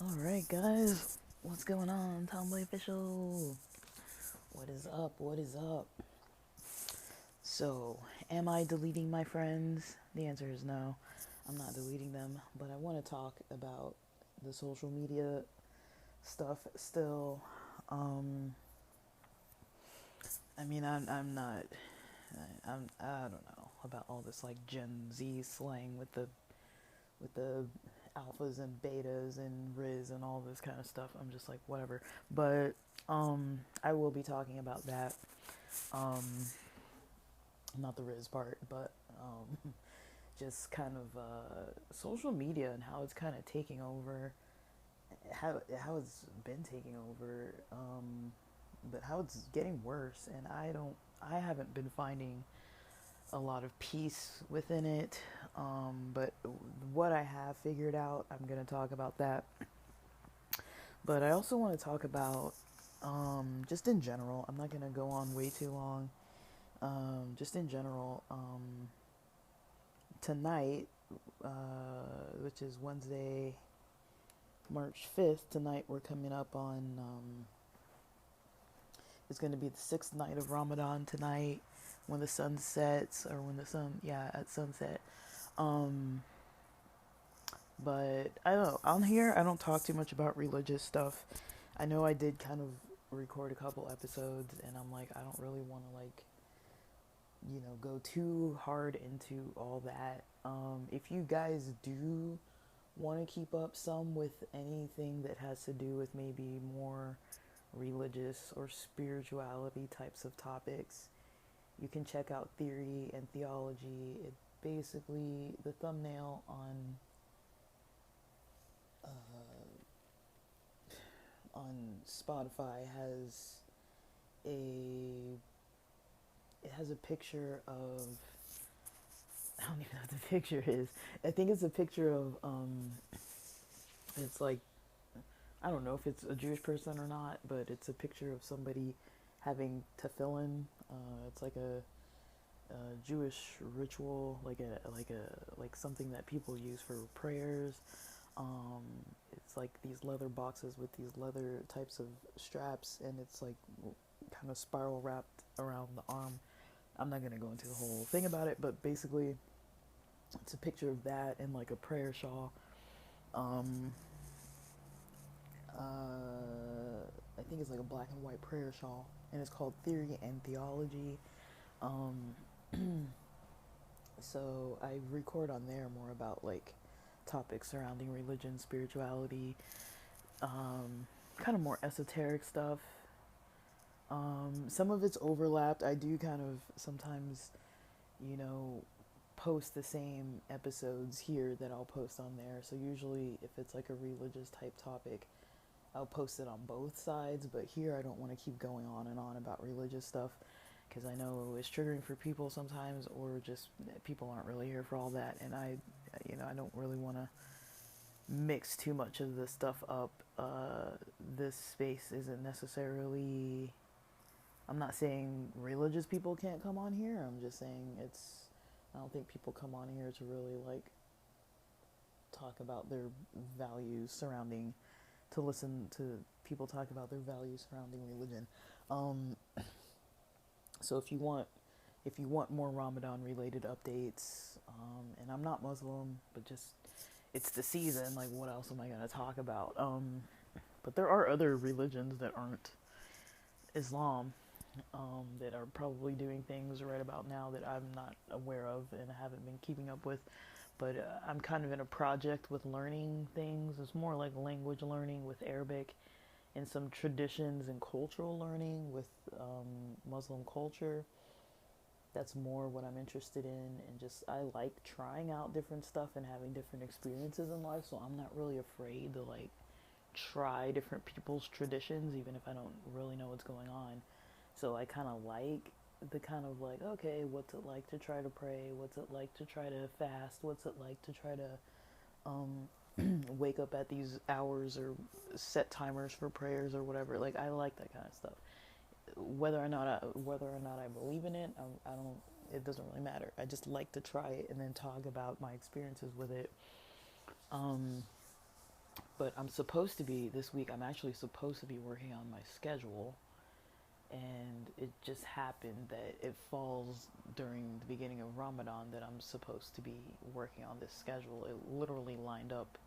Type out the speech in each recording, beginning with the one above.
Alright, guys, what's going on? Tomboy Official. What is up? What is up? So, am I deleting my friends? The answer is no. I'm not deleting them, but I want to talk about the social media stuff still. Um, I'm not. I don't know about all this like Gen Z slang with the alphas and betas and Riz and all this kind of stuff. I'm just like whatever. But I will be talking about that. Um, not the Riz part, but just kind of social media and how it's kind of taking over, how it's been taking over, but how it's getting worse. And I haven't been finding a lot of peace within it. But what I have figured out, I'm going to talk about that. But I also want to talk about just in general. I'm not going to go on way too long. Just in general, tonight, which is Wednesday, March 5th, tonight we're coming up on, it's going to be the sixth night of Ramadan tonight when the sun sets, or when the sun, yeah, at sunset. Um, but I don't know, on here I don't talk too much about religious stuff. I know I did kind of record a couple episodes, and I'm like, I don't really want to like, go too hard into all that. If you guys do want to keep up some with anything that has to do with maybe more religious or spirituality types of topics, you can check out Theory and Theology. It basically, the thumbnail on Spotify a has a picture of, I don't even know what the picture is. I think it's a picture of it's like, I don't know if it's a Jewish person or not, but it's a picture of somebody having tefillin. It's like a Jewish ritual, like something that people use for prayers. Um, it's like these leather boxes with these leather types of straps, and it's like kind of spiral wrapped around the arm. I'm not gonna go into the whole thing about it, but basically, it's a picture of that and like a prayer shawl. Um, I think it's like a black and white prayer shawl, and it's called Theory and Theology. Um, so I record on there more about like topics surrounding religion, spirituality, kind of more esoteric stuff. Some of it's overlapped. I do kind of sometimes, you know, post the same episodes here that I'll post on there. So usually, if it's like a religious type topic, I'll post it on both sides. But here, I don't want to keep going on and on about religious stuff because I know it's triggering for people sometimes, or just people aren't really here for all that. And I don't really want to mix too much of this stuff up. This space isn't necessarily. I'm not saying religious people can't come on here. I'm just saying it's. I don't think people come on here to really like talk about their values surrounding, to listen to people talk about their values surrounding religion. Um, so if you want more Ramadan related updates, and I'm not Muslim, but just it's the season. Like, what else am I gonna talk about? But there are other religions that aren't Islam, that are probably doing things right about now that I'm not aware of and I haven't been keeping up with. But I'm kind of in a project with learning things. It's more like language learning with Arabic, and some traditions and cultural learning with Muslim culture. That's more what I'm interested in, and just I like trying out different stuff and having different experiences in life. So I'm not really afraid to like try different people's traditions, even if I don't really know what's going on. So I kind of like the kind of like, okay, what's it like to try to pray? What's it like to try to fast? What's it like to try to wake up at these hours or set timers for prayers or whatever? Like, I like that kind of stuff. Whether or not I believe in it, I don't. It doesn't really matter. I just like to try it and then talk about my experiences with it. Um, But I'm supposed to be, this week, I'm actually supposed to be working on my schedule. And it just happened that it falls during the beginning of Ramadan that I'm supposed to be working on this schedule. It literally lined up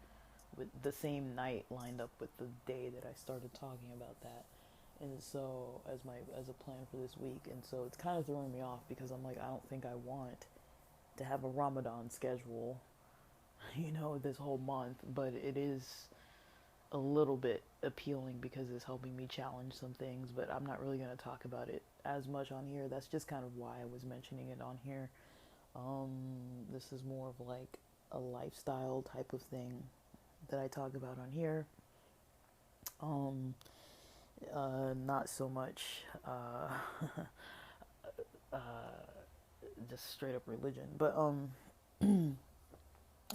with the same night, lined up with the day that I started talking about that. And so as a plan for this week, and so it's kind of throwing me off because I'm like, I don't think I want to have a Ramadan schedule, this whole month, but it is a little bit appealing because it's helping me challenge some things, but I'm not really going to talk about it as much on here. That's just kind of why I was mentioning it on here. This is more of like a lifestyle type of thing that I talk about on here. Not so much uh, just straight up religion, but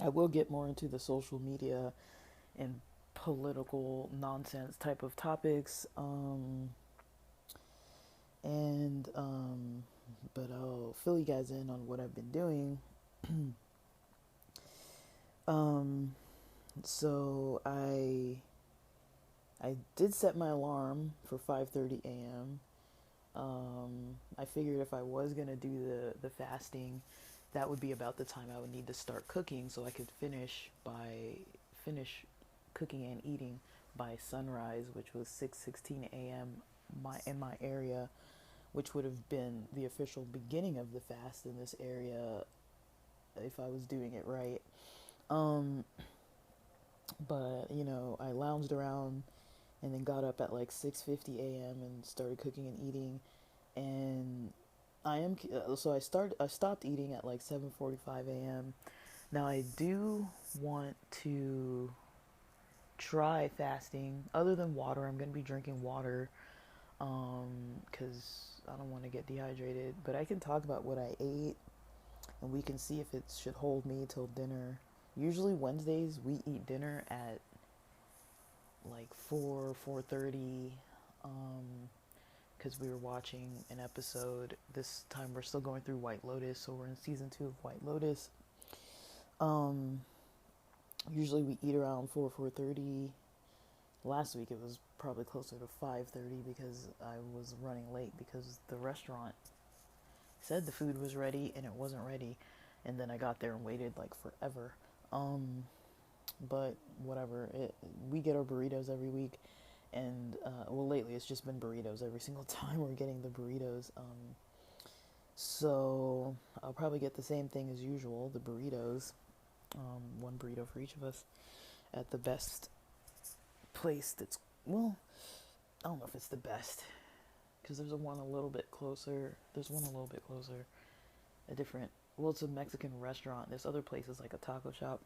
I will get more into the social media and political nonsense type of topics. And but I'll fill you guys in on what I've been doing. um, so I did set my alarm for 5:30 a.m. I figured if I was gonna do the fasting, that would be about the time I would need to start cooking, so I could finish cooking and eating by sunrise, which was 6:16 a.m. in my area, which would have been the official beginning of the fast in this area if I was doing it right. Um, but I lounged around and then got up at like 6:50 a.m. and started cooking and eating. And I stopped eating at like 7:45 a.m. Now I do want to try fasting. Other than water, I'm going to be drinking water cuz I don't want to get dehydrated, but I can talk about what I ate and we can see if it should hold me till dinner. Usually Wednesdays we eat dinner at like 4:30 because we were watching an episode. This time we're still going through White Lotus, so we're in season 2 of White Lotus. Um, Usually we eat around 4:30. Last week it was probably closer to 5:30 because I was running late because the restaurant said the food was ready and it wasn't ready, and then I got there and waited like forever. Um, but whatever. We get our burritos every week, and well, lately it's just been burritos every single time we're getting the burritos. So I'll probably get the same thing as usual, the burritos. One burrito for each of us at the best place that's, well, I don't know if it's the best because there's one a little bit closer. There's one a little bit closer. A different, well, it's a Mexican restaurant. This other place is like a taco shop.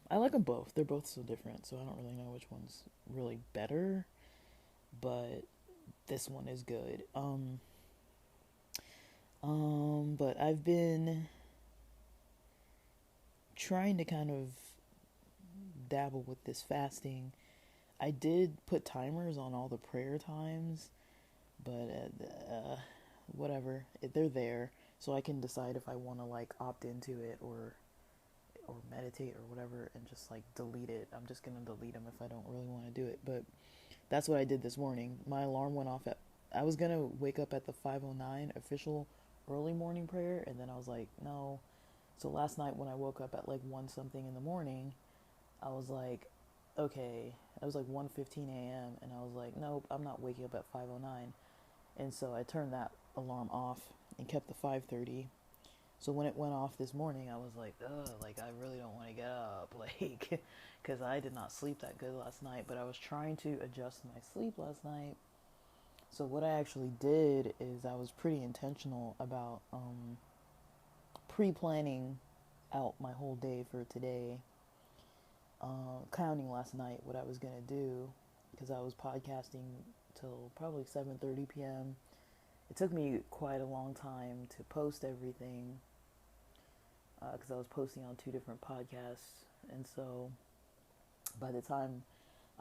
I like them both. They're both so different, so I don't really know which one's really better, but this one is good. But I've been trying to kind of dabble with this fasting. I did put timers on all the prayer times, but whatever. They're there, so I can decide if I want to like opt into it or meditate or whatever and just like delete it. I'm just gonna delete them if I don't really want to do it. But that's what I did this morning. My alarm went off at, I was gonna wake up at the 5:09 official early morning prayer, and then I was like, no. So last night when I woke up at like 1 something in the morning, I was like, okay. I was like 1:15 a.m. and I was like, nope, I'm not waking up at 5:09. And so I turned that alarm off and kept the 5:30. So when it went off this morning, I was like, ugh, like I really don't want to get up, like, because I did not sleep that good last night. But I was trying to adjust my sleep last night. So what I actually did is I was pretty intentional about pre-planning out my whole day for today, counting last night what I was gonna do, because I was podcasting till probably 7:30 p.m. It took me quite a long time to post everything because I was posting on 2 different podcasts, and so by the time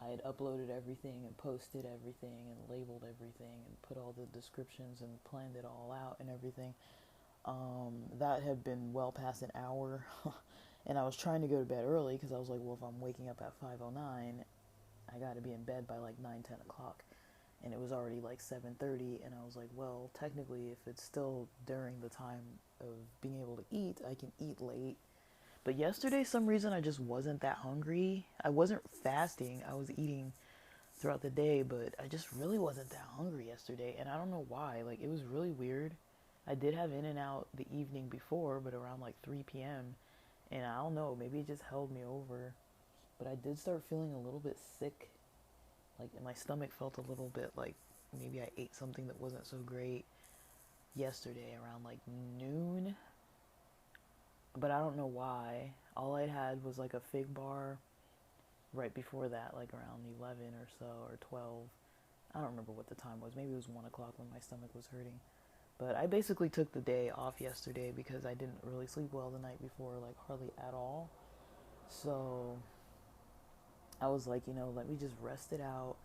I had uploaded everything and posted everything and labeled everything and put all the descriptions and planned it all out and everything, that had been well past an hour. And I was trying to go to bed early because I was like, well, if I'm waking up at 5:09, I got to be in bed by like 9, 10 o'clock. And it was already like 7:30, and I was like, well, technically, if it's still during the time of being able to eat, I can eat late. But yesterday, some reason, I just wasn't that hungry. I wasn't fasting. I was eating throughout the day, but I just really wasn't that hungry yesterday, and I don't know why. Like, it was really weird. I did have In-N-Out the evening before, but around like 3 p.m., and I don't know, maybe it just held me over. But I did start feeling a little bit sick. Like, my stomach felt a little bit like maybe I ate something that wasn't so great yesterday around like noon. But I don't know why. All I had was like a fig bar right before that, like around 11 or so, or 12. I don't remember what the time was. Maybe it was 1 o'clock when my stomach was hurting. But I basically took the day off yesterday because I didn't really sleep well the night before, like hardly at all. So I was like, let me just rest it out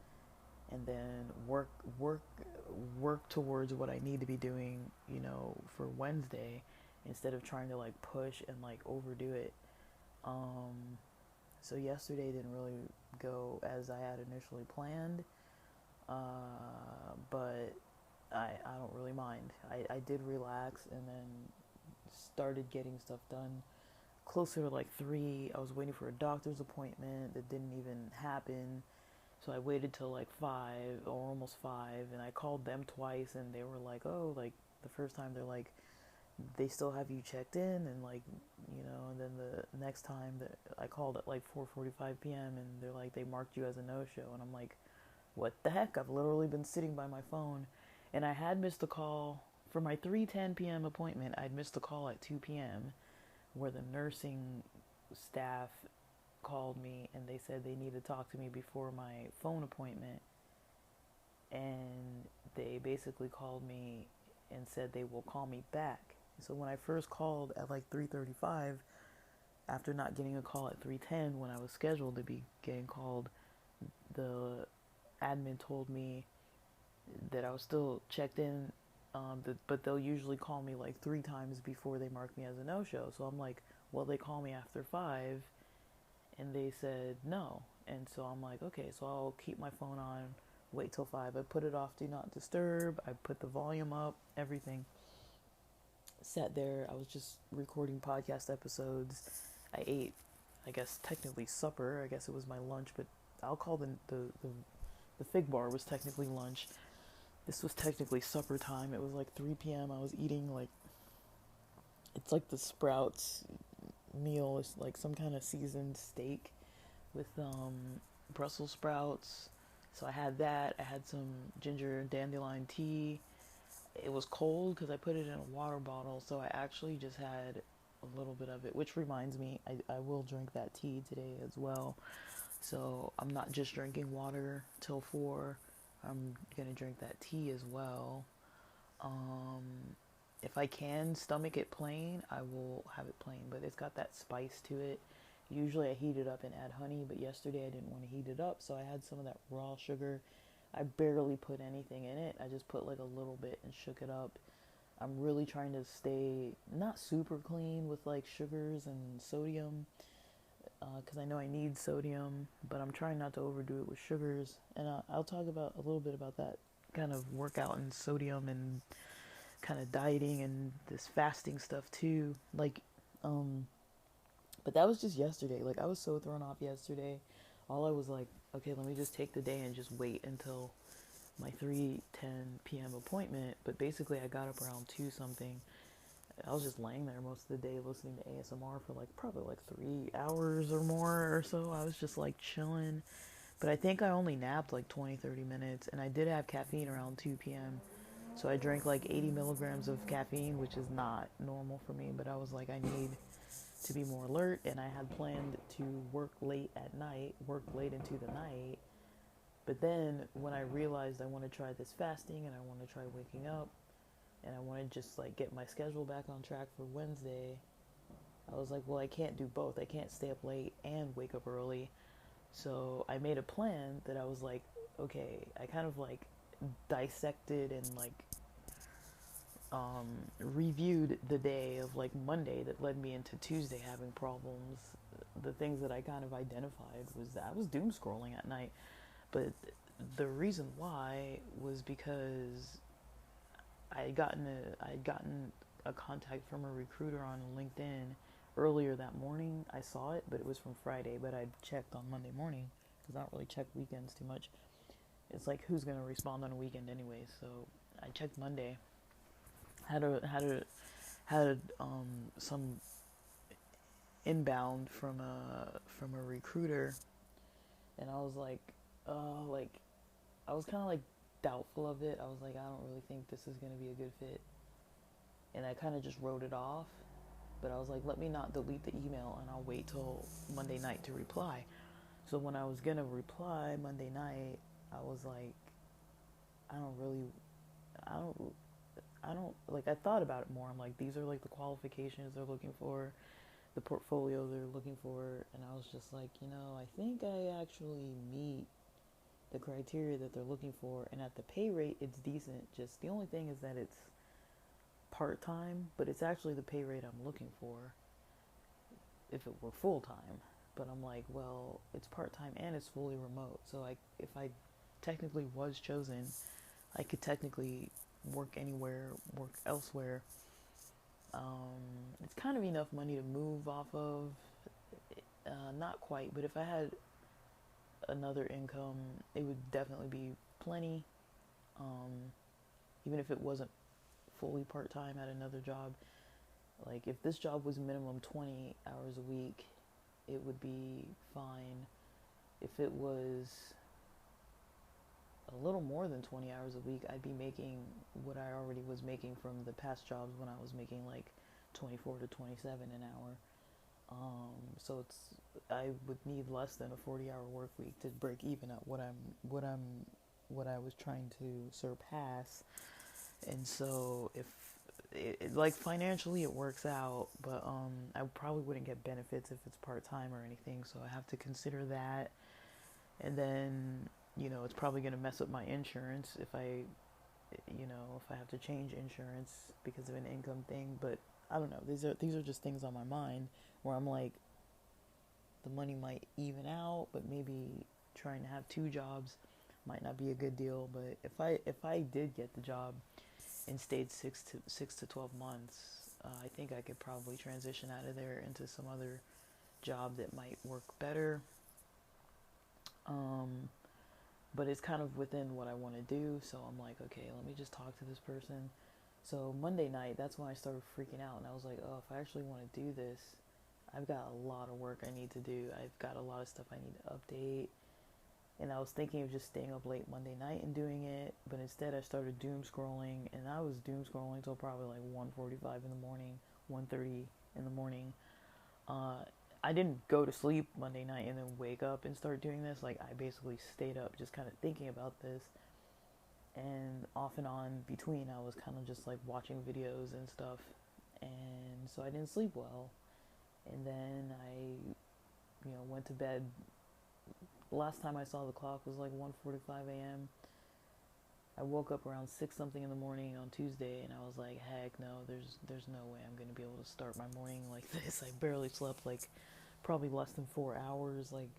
and then work work towards what I need to be doing, for Wednesday instead of trying to like push and like overdo it. Um so yesterday didn't really go as I had initially planned. But I don't really mind. I did relax and then started getting stuff done closer to like 3. I was waiting for a doctor's appointment that didn't even happen. So I waited till like 5 or almost 5, and I called them twice, and they were like, oh, like the first time they're like, they still have you checked in, and like, and then the next time that I called at like 4:45 p.m. and they're like, they marked you as a no-show, and I'm like, what the heck? I've literally been sitting by my phone, and I had missed a call for my 3:10 p.m. appointment. I'd missed a call at 2 p.m. where the nursing staff called me and they said they needed to talk to me before my phone appointment, and they basically called me and said they will call me back. So when I first called at like 3:35, after not getting a call at 3:10 when I was scheduled to be getting called, the admin told me that I was still checked in, but they'll usually call me like 3 times before they mark me as a no-show. So I'm like, well, they call me after 5, and they said no. And so I'm like, okay, so I'll keep my phone on, wait till 5. I put it off do not disturb. I put the volume up, everything. Sat there. I was just recording podcast episodes. I ate, I guess, technically supper. I guess it was my lunch, but I'll call the fig bar was technically lunch. This was technically supper time. It was like 3 p.m. I was eating like, it's like the Sprouts meal. It's like some kind of seasoned steak with Brussels sprouts. So I had that. I had some ginger dandelion tea. It was cold because I put it in a water bottle, so I actually just had a little bit of it, which reminds me, I will drink that tea today as well. So I'm not just drinking water till 4. I'm gonna drink that tea as well. Um, if I can stomach it plain, I will have it plain, but it's got that spice to it. Usually I heat it up and add honey, but yesterday I didn't want to heat it up, so I had some of that raw sugar. I barely put anything in it. I just put like a little bit and shook it up. I'm really trying to stay not super clean with like sugars and sodium, because I know I need sodium, but I'm trying not to overdo it with sugars. And I'll talk about a little bit about that kind of workout and sodium and kind of dieting and this fasting stuff too. Like, but that was just yesterday. Like, I was so thrown off yesterday. All I was like, okay, let me just take the day and just wait until my 3:10 p.m. appointment. But basically, I got up around 2 something. I was just laying there most of the day listening to ASMR for like probably like 3 hours or more or so. I was just like chilling. But I think I only napped like 20, 30 minutes. And I did have caffeine around 2 p.m. So I drank like 80 milligrams of caffeine, which is not normal for me. But I was like, I need to be more alert. And I had planned to work late at night, work late into the night. But then when I realized I want to try this fasting and I want to try waking up and I want to just like get my schedule back on track for Wednesday, I was like, well, I can't do both. I can't stay up late and wake up early. So I made a plan that I was like, okay, I kind of like dissected and like reviewed the day of like Monday that led me into Tuesday having problems, the things that I kind of identified was that I was doom scrolling at night. But the reason why was because I had gotten a contact from a recruiter on LinkedIn earlier that morning. I saw it, but it was from Friday. But I checked on Monday morning because I don't really check weekends too much. It's like who's gonna respond on a weekend anyway? So I checked Monday. Had some inbound from a recruiter, and I was like I was kind of like doubtful of it. I was like, I don't really think this is gonna be a good fit, and I kind of just wrote it off. But I was like, let me not delete the email, and I'll wait till Monday night to reply. So when I was gonna reply Monday night, I was like, I don't really, I don't, I don't like. I thought about it more. I'm like, these are like the qualifications they're looking for, the portfolio they're looking for, and I was just like, I think I actually meet the criteria that they're looking for, and at the pay rate, it's decent. Just the only thing is that it's part time, but it's actually the pay rate I'm looking for if it were full time. But I'm like, well, it's part time and it's fully remote. So if I technically was chosen, I could technically work anywhere, work elsewhere. It's kind of enough money to move off of. Not quite, but if I had another income, it would definitely be plenty. Um, Even if it wasn't fully part time at another job. Like if this job was minimum 20 hours a week, it would be fine. If it was a little more than 20 hours a week, I'd be making what I already was making from the past jobs when I was making like 24 to 27 an hour. So I would need less than a 40-hour work week to break even at what I was trying to surpass. And so if like financially it works out, but I probably wouldn't get benefits if it's part-time or anything, so I have to consider that. And then it's probably going to mess up my insurance if I have to change insurance because of an income thing. But I don't know, these are just things on my mind where I'm like, the money might even out, but maybe trying to have two jobs might not be a good deal. But if I did get the job and stayed 6 to 12 months, I think I could probably transition out of there into some other job that might work better. But it's kind of within what I want to do, so I'm like, okay, let me just talk to this person. So Monday night, that's when I started freaking out, and I was like, oh, if I actually want to do this, I've got a lot of work I need to do. I've got a lot of stuff I need to update. And I was thinking of just staying up late Monday night and doing it, but instead I started doom scrolling, and I was doom scrolling till probably like 1:45 in the morning, 1:30 in the morning. I didn't go to sleep Monday night and then wake up and start doing this. Like I basically stayed up just kind of thinking about this, and off and on between I was kind of just like watching videos and stuff, and so I didn't sleep well. And then I, went to bed. Last time I saw the clock was like 1:45 a.m. I woke up around 6 something in the morning on Tuesday, and I was like, heck no, there's no way I'm gonna be able to start my morning like this. I barely slept like probably less than 4 hours, like,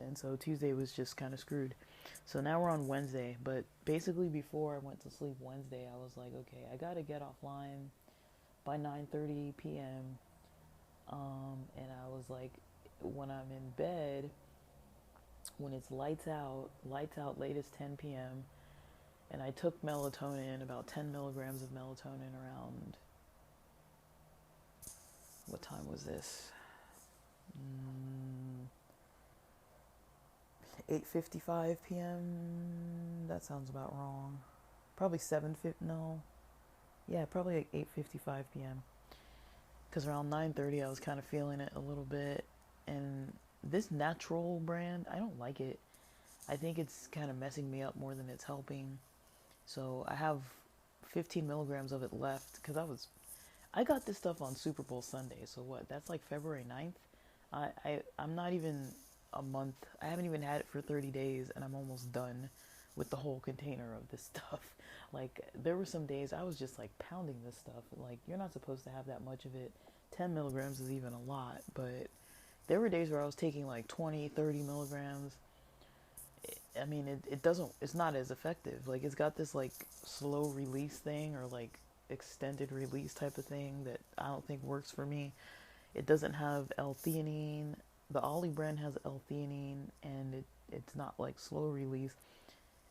and so Tuesday was just kind of screwed. So now we're on Wednesday, but basically before I went to sleep Wednesday, I was like, okay, I gotta get offline by 9:30 p.m. And I was like, when I'm in bed, when it's lights out latest 10 p.m. And I took melatonin, about 10 milligrams of melatonin around, what time was this? 8:55 p.m. That sounds about wrong. Probably 7:50. No, yeah, probably like 8:55 p.m. Because around 9:30 I was kind of feeling it a little bit, and this natural brand, I don't like it. I think it's kind of messing me up more than it's helping. So I have 15 milligrams of it left because I got this stuff on Super Bowl Sunday. So what? That's like February 9th. I'm not even a month. I haven't even had it for 30 days, and I'm almost done with the whole container of this stuff. Like, there were some days I was just like pounding this stuff. Like, you're not supposed to have that much of it. 10 milligrams is even a lot, but there were days where I was taking like 20, 30 milligrams. I mean, it doesn't, it's not as effective. Like, it's got this like slow release thing, or like extended release type of thing that I don't think works for me. It doesn't have L-theanine. The Ollie brand has L-theanine, and it's not like slow release.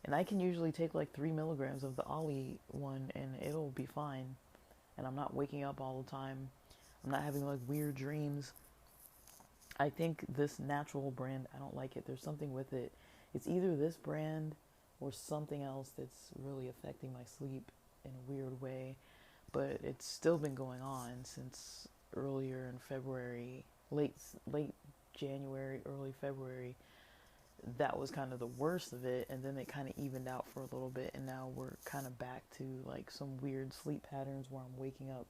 And I can usually take like 3 milligrams of the Ollie one, and it'll be fine. And I'm not waking up all the time. I'm not having like weird dreams. I think this natural brand, I don't like it. There's something with it. It's either this brand or something else that's really affecting my sleep in a weird way. But it's still been going on since earlier in February, late January, early February. That was kind of the worst of it, and then it kind of evened out for a little bit, and now we're kind of back to like some weird sleep patterns where I'm waking up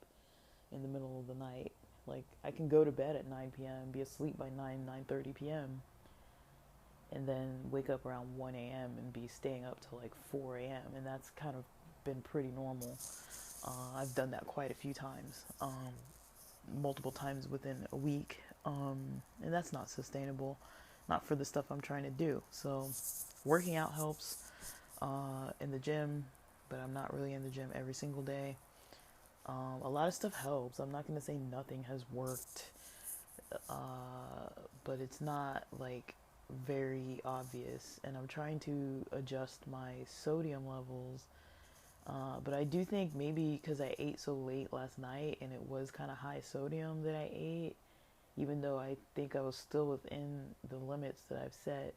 in the middle of the night. Like, I can go to bed at 9 p.m., be asleep by 9:30 p.m., and then wake up around 1 a.m. and be staying up till like 4 a.m., and that's kind of been pretty normal. I've done that quite a few times, multiple times within a week, and that's not sustainable, not for the stuff I'm trying to do. So working out helps in the gym, but I'm not really in the gym every single day. A lot of stuff helps. I'm not going to say nothing has worked, but it's not like very obvious. And I'm trying to adjust my sodium levels. But I do think maybe because I ate so late last night and it was kind of high sodium that I ate, even though I think I was still within the limits that I've set,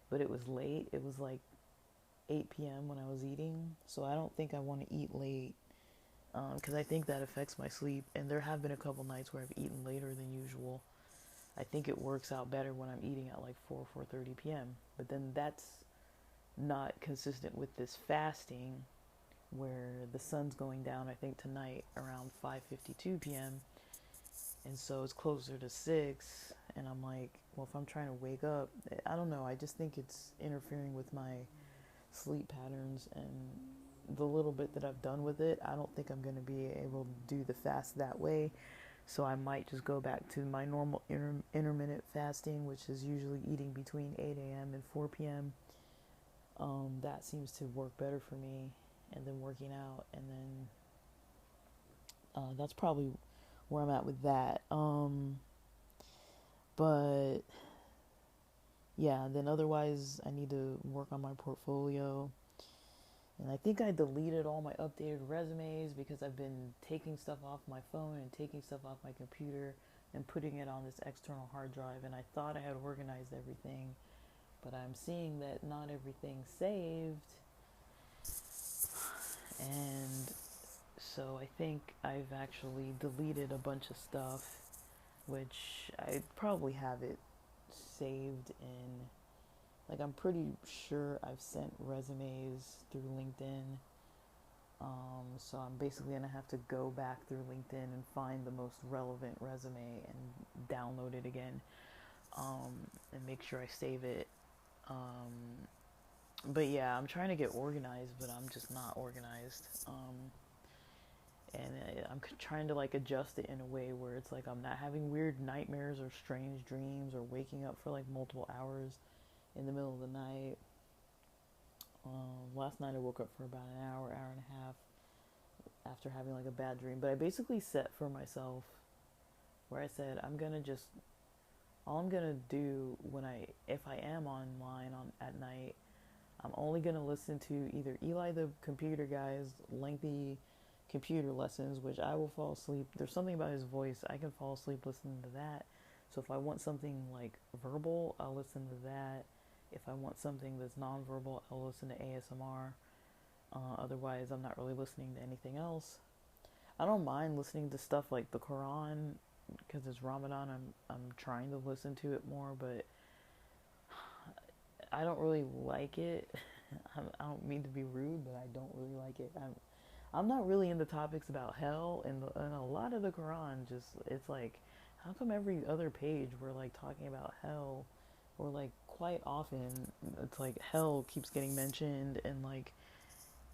but it was late. It was like 8 p.m. when I was eating, so I don't think I want to eat late, because I think that affects my sleep. And there have been a couple nights where I've eaten later than usual. I think it works out better when I'm eating at like 4:30 p.m. But then that's not consistent with this fasting, where the sun's going down, I think tonight around 5:52 p.m. And so it's closer to 6, and I'm like, well, if I'm trying to wake up, I don't know, I just think it's interfering with my sleep patterns, and the little bit that I've done with it, I don't think I'm going to be able to do the fast that way. So I might just go back to my normal intermittent fasting, which is usually eating between 8 a.m. and 4 p.m. That seems to work better for me, and then working out, and then that's probably where I'm at with that. But yeah, then otherwise I need to work on my portfolio. And I think I deleted all my updated resumes because I've been taking stuff off my phone and taking stuff off my computer and putting it on this external hard drive. And I thought I had organized everything, but I'm seeing that not everything's saved. And so I think I've actually deleted a bunch of stuff, which I probably have it saved in, like, I'm pretty sure I've sent resumes through LinkedIn. So I'm basically going to have to go back through LinkedIn and find the most relevant resume and download it again, and make sure I save it. But yeah, I'm trying to get organized, but I'm just not organized. And I'm trying to like adjust it in a way where it's like I'm not having weird nightmares or strange dreams or waking up for like multiple hours in the middle of the night. Last night I woke up for about an hour, hour and a half after having like a bad dream. But I basically set for myself where I said all I'm gonna do if I am online at night, I'm only gonna listen to either Eli the computer guy's lengthy computer lessons, which I will fall asleep. There's something about his voice, I can fall asleep listening to that. So if I want something like verbal, I'll listen to that. If I want something that's nonverbal, I'll listen to ASMR. Otherwise, I'm not really listening to anything else. I don't mind listening to stuff like the Quran because it's Ramadan. I'm trying to listen to it more, but I don't really like it. I don't mean to be rude, but I don't really like it. I'm not really into topics about hell, and a lot of the Quran it's like, how come every other page we're like talking about hell or like quite often it's like hell keeps getting mentioned, and like,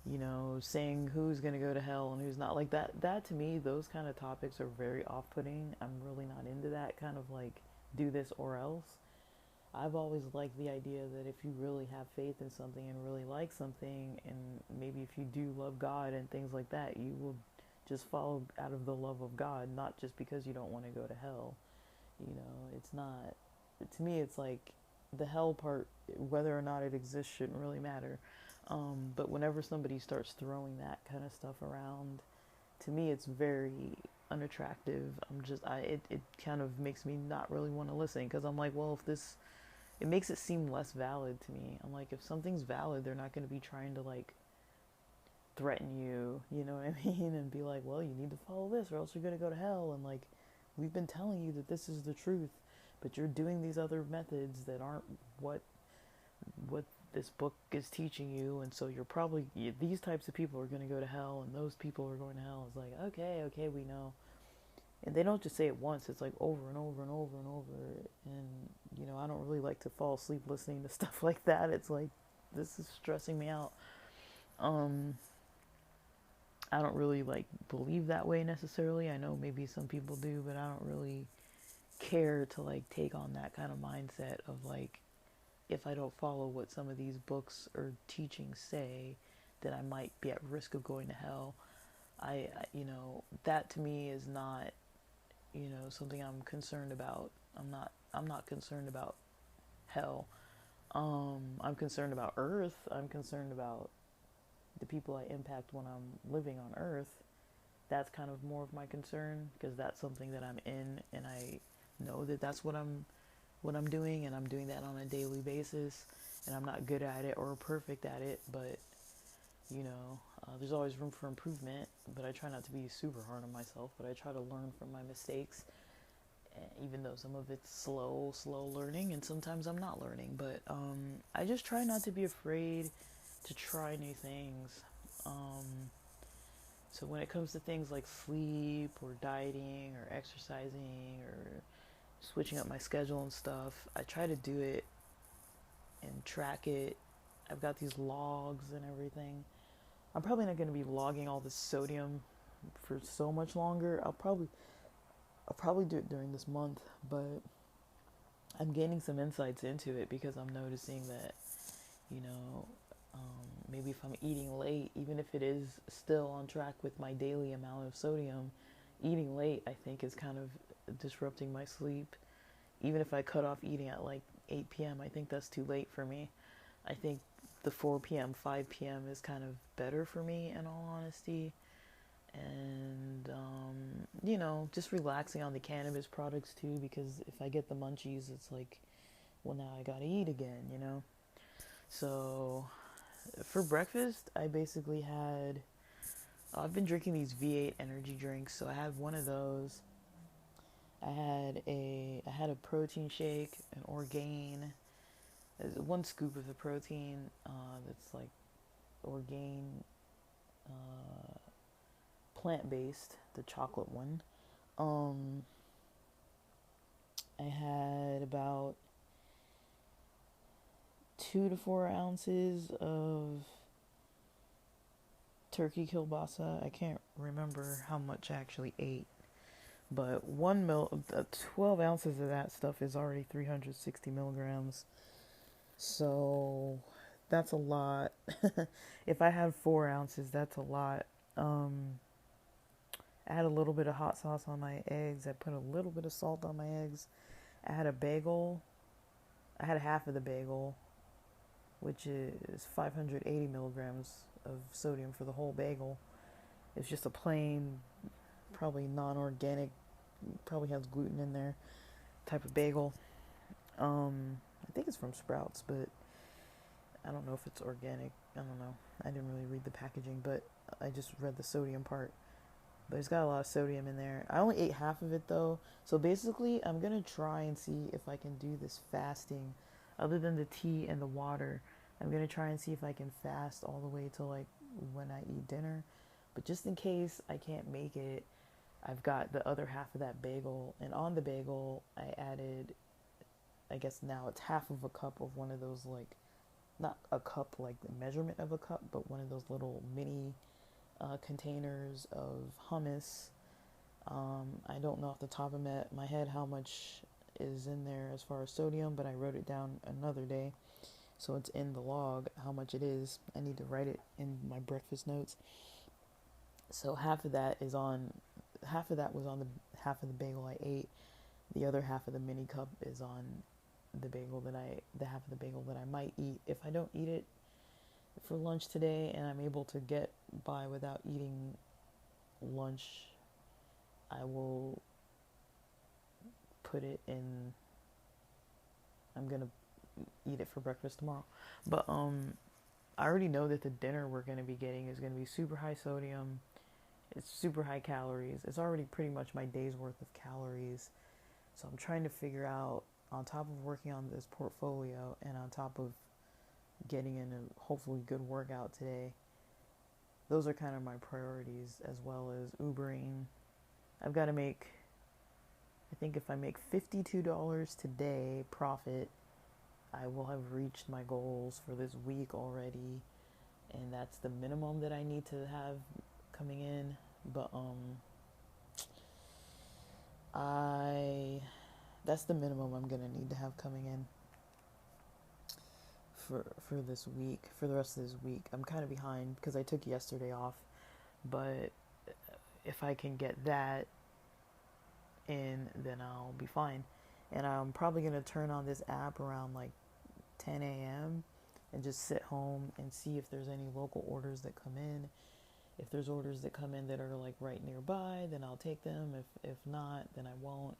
you know, saying who's going to go to hell and who's not. Like that to me, those kind of topics are very off-putting. I'm really not into that kind of like do this or else. I've always liked the idea that if you really have faith in something and really like something, and maybe if you do love God and things like that, you will just follow out of the love of God, not just because you don't want to go to hell. You know, it's not, to me, it's like the hell part, whether or not it exists shouldn't really matter. But whenever somebody starts throwing that kind of stuff around, to me, it's very unattractive. It kind of makes me not really want to listen, because I'm like, well, if this, it makes it seem less valid to me. I'm like, if something's valid, they're not going to be trying to like threaten you, you know what I mean? And be like, well, you need to follow this or else you're going to go to hell. And like, we've been telling you that this is the truth, but you're doing these other methods that aren't what this book is teaching you. And so you're probably, these types of people are going to go to hell and those people are going to hell. It's like, okay, we know. And they don't just say it once, it's like over and over and over and over. And, you know, I don't really like to fall asleep listening to stuff like that. It's like, this is stressing me out. I don't really like believe that way necessarily. I know maybe some people do, but I don't really care to like take on that kind of mindset of like, if I don't follow what some of these books or teachings say, then I might be at risk of going to hell. You know, that to me is not, you know, something I'm concerned about. I'm not concerned about hell. I'm concerned about earth. I'm concerned about the people I impact when I'm living on earth. That's kind of more of my concern, because that's something that I'm in, and I know that that's what I'm doing, and I'm doing that on a daily basis, and I'm not good at it or perfect at it, but you know, there's always room for improvement. But I try not to be super hard on myself, but I try to learn from my mistakes, even though some of it's slow learning, and sometimes I'm not learning. But I just try not to be afraid to try new things. So when it comes to things like sleep or dieting or exercising or switching up my schedule and stuff, I try to do it and track it. I've got these logs and everything. I'm probably not going to be logging all this sodium for so much longer. I'll probably do it during this month, but I'm gaining some insights into it, because I'm noticing that, you know, maybe if I'm eating late, even if it is still on track with my daily amount of sodium, eating late I think is kind of disrupting my sleep. Even if I cut off eating at like 8 p.m., I think that's too late for me. I think the 4 p.m., 5 p.m. is kind of better for me, in all honesty. And, you know, just relaxing on the cannabis products too, because if I get the munchies, it's like, well, now I gotta eat again, you know? So, for breakfast, I basically had, I've been drinking these V8 energy drinks, so I had one of those. I had a protein shake, an Orgain, one scoop of the protein, that's like Orgain, uh, plant-based, the chocolate one. Um, I had about 2 to 4 ounces of turkey kielbasa. I can't remember how much I actually ate, but 12 ounces of that stuff is already 360 milligrams. So that's a lot. If I had 4 ounces, that's a lot. I had a little bit of hot sauce on my eggs. I put a little bit of salt on my eggs. I had a bagel. I had half of the bagel, which is 580 milligrams of sodium for the whole bagel. It's just a plain, probably non-organic, probably has gluten in there, type of bagel. I think it's from Sprouts, but I don't know if it's organic. I don't know. I didn't really read the packaging, but I just read the sodium part. But it's got a lot of sodium in there. I only ate half of it though. So basically, I'm going to try and see if I can do this fasting. Other than the tea and the water, I'm going to try and see if I can fast all the way till like when I eat dinner. But just in case I can't make it, I've got the other half of that bagel. And on the bagel, I added I guess now it's half of a cup of one of those, like, not a cup like the measurement of a cup, but one of those little mini containers of hummus. I don't know off the top of my head how much is in there as far as sodium, but I wrote it down another day. So it's in the log how much it is. I need to write it in my breakfast notes. So half of that was on the half of the bagel I ate. The other half of the mini cup is on the half of the bagel that I might eat. If I don't eat it for lunch today and I'm able to get by without eating lunch, I will put it in, I'm gonna eat it for breakfast tomorrow. But I already know that the dinner we're gonna be getting is gonna be super high sodium. It's super high calories. It's already pretty much my day's worth of calories. So I'm trying to figure out, on top of working on this portfolio and on top of getting in a hopefully good workout today, those are kind of my priorities, as well as Ubering. I've got to make, I think if I make $52 today profit, I will have reached my goals for this week already. And that's the minimum that I need to have coming in. But that's the minimum I'm gonna need to have coming in for this week, for the rest of this week. I'm kind of behind because I took yesterday off, but if I can get that in, then I'll be fine. And I'm probably gonna turn on this app around like 10 a.m. and just sit home and see if there's any local orders that come in. If there's orders that come in that are like right nearby, then I'll take them. If not, then I won't.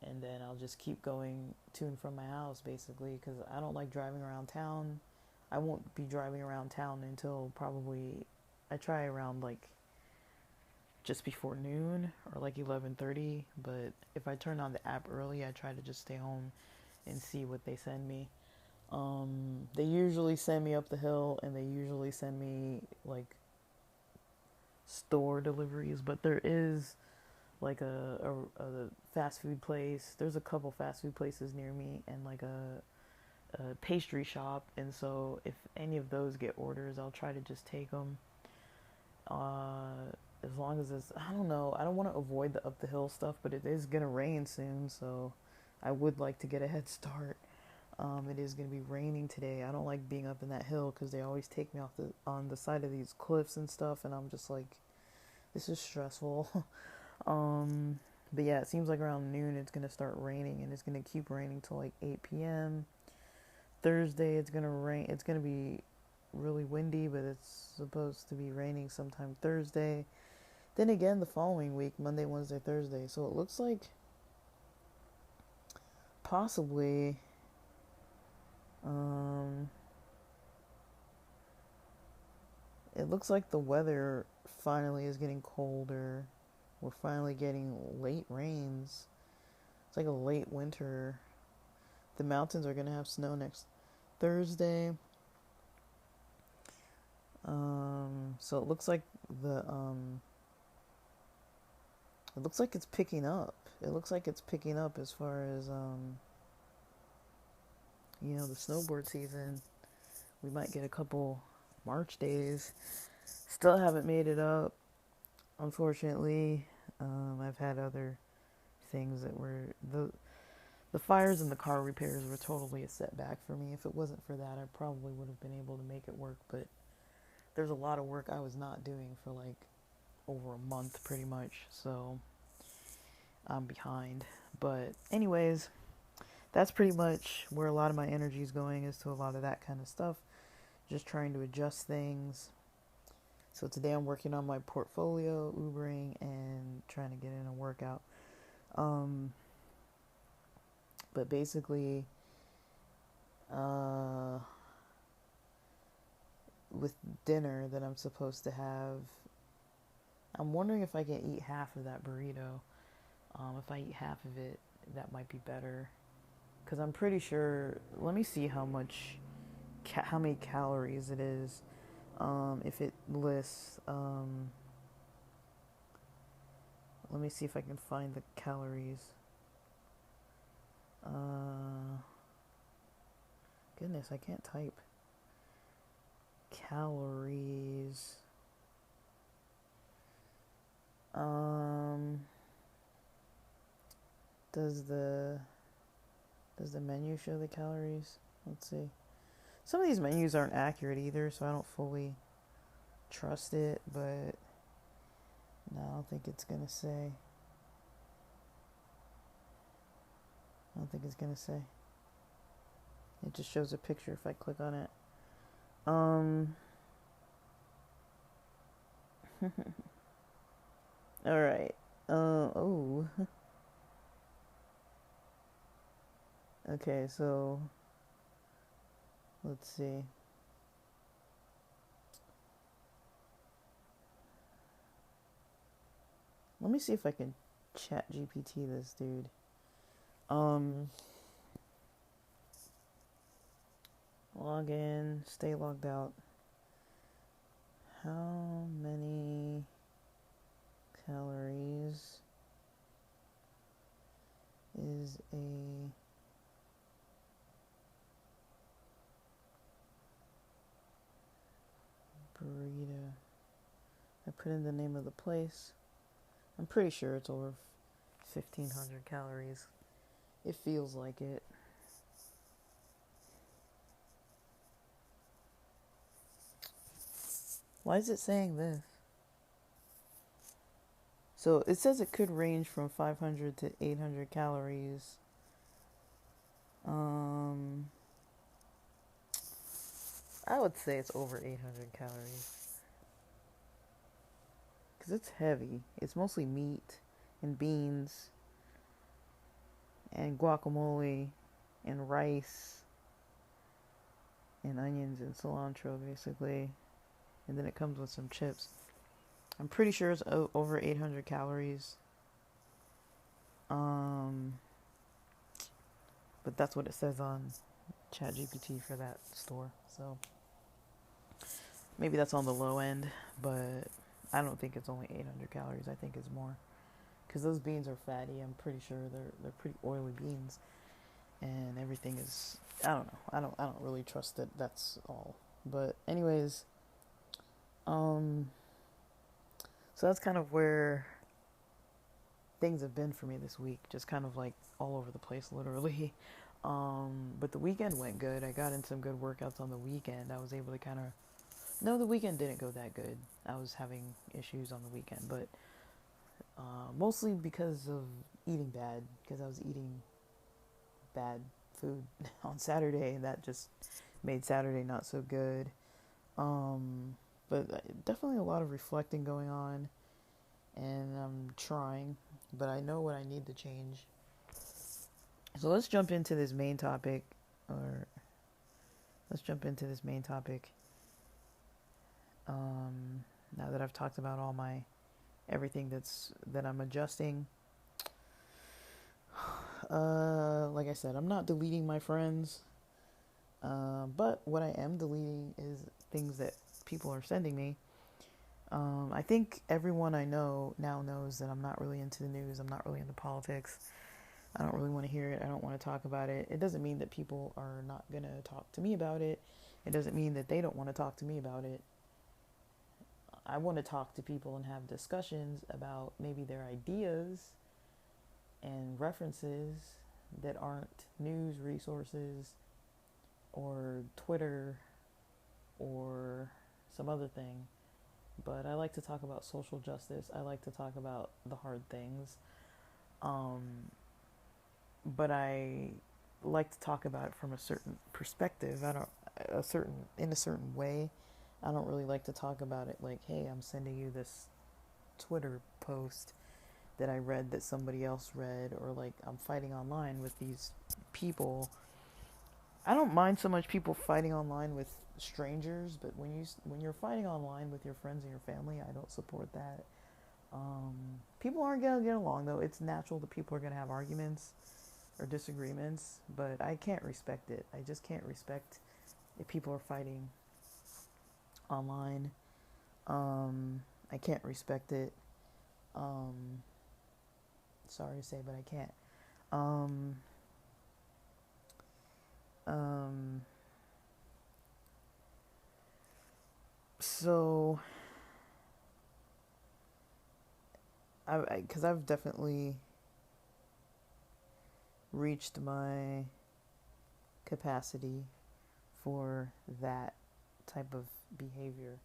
And then I'll just keep going to and from my house, basically, because I don't like driving around town. I won't be driving around town until probably, I try around like just before noon or like 11:30. But if I turn on the app early, I try to just stay home and see what they send me. They usually send me up the hill, and they usually send me like store deliveries, but there is like a fast food place. There's a couple fast food places near me, and like a pastry shop. And so if any of those get orders, I'll try to just take them. As long as it's, I don't know, I don't want to avoid the up the hill stuff, but it is gonna rain soon, so I would like to get a head start. It is gonna be raining today. I don't like being up in that hill because they always take me off on the side of these cliffs and stuff, and I'm just like, this is stressful. But yeah, it seems like around noon it's gonna start raining, and it's gonna keep raining till like 8 p.m. Thursday it's gonna rain. It's gonna be really windy, but it's supposed to be raining sometime Thursday. Then again, the following week, Monday, Wednesday, Thursday. So it looks like possibly, it looks like the weather finally is getting colder. We're finally getting late rains. It's like a late winter. The mountains are gonna have snow next Thursday. So it looks like it looks like it's picking up. It looks like it's picking up as far as the snowboard season. We might get a couple March days. Still haven't made it up, unfortunately. I've had other things that were the fires and the car repairs were totally a setback for me. If it wasn't for that, I probably would have been able to make it work. But there's a lot of work I was not doing for like over a month, pretty much. So I'm behind. But anyways, that's pretty much where a lot of my energy is going, is to a lot of that kind of stuff. Just trying to adjust things. So today I'm working on my portfolio, Ubering, and trying to get in a workout. But basically, with dinner that I'm supposed to have, I'm wondering if I can eat half of that burrito. If I eat half of it, that might be better. Because I'm pretty sure, let me see how many calories it is. If it lists, let me see if I can find the calories. Uh, Goodness, I can't type. Calories. Um, does the menu show the calories? Let's see. Some of these menus aren't accurate either, so I don't fully trust it, but no, I don't think it's gonna say. I don't think it's gonna say. It just shows a picture if I click on it. All right. Oh. Okay, so let's see. Let me see if I can chat GPT this dude. Log in, stay logged out. How many calories is a burrito? I put in the name of the place. I'm pretty sure it's over 1,500 calories. It feels like it. Why is it saying this? So it says it could range from 500 to 800 calories. I would say it's over 800 calories. Because it's heavy. It's mostly meat and beans and guacamole and rice and onions and cilantro, basically. And then it comes with some chips. I'm pretty sure it's over 800 calories. But that's what it says on ChatGPT for that store. So maybe that's on the low end, but I don't think it's only 800 calories. I think it's more, because those beans are fatty. I'm pretty sure they're pretty oily beans, and everything is. I don't know. I don't really trust it. That's all. But anyways, so that's kind of where things have been for me this week. Just kind of like all over the place, literally. But the weekend went good. I got in some good workouts on the weekend. I was able to kind of. No, the weekend didn't go that good. I was having issues on the weekend, but mostly because of eating bad. Because I was eating bad food on Saturday, and that just made Saturday not so good. But definitely a lot of reflecting going on, and I'm trying, but I know what I need to change. So let's jump into this main topic, now that I've talked about all my everything that I'm adjusting. Like I said, I'm not deleting my friends, but what I am deleting is things that people are sending me. I think everyone I know now knows that I'm not really into the news. I'm not really into politics. I don't really want to hear it. I don't want to talk about it. It doesn't mean that people are not going to talk to me about it. It doesn't mean that they don't want to talk to me about it. I want to talk to people and have discussions about maybe their ideas and references that aren't news resources or Twitter or some other thing. But I like to talk about social justice. I like to talk about the hard things. But I like to talk about it from a certain perspective. In a certain way. I don't really like to talk about it like, hey, I'm sending you this Twitter post that I read that somebody else read, or like I'm fighting online with these people. I don't mind so much people fighting online with strangers, but when you're fighting online with your friends and your family, I don't support that. People aren't gonna get along though. It's natural that people are gonna have arguments or disagreements, but I can't respect it. I just can't respect if people are fighting online. I can't respect it. Sorry to say, but I can't. Um, so because I've definitely reached my capacity for that type of behavior.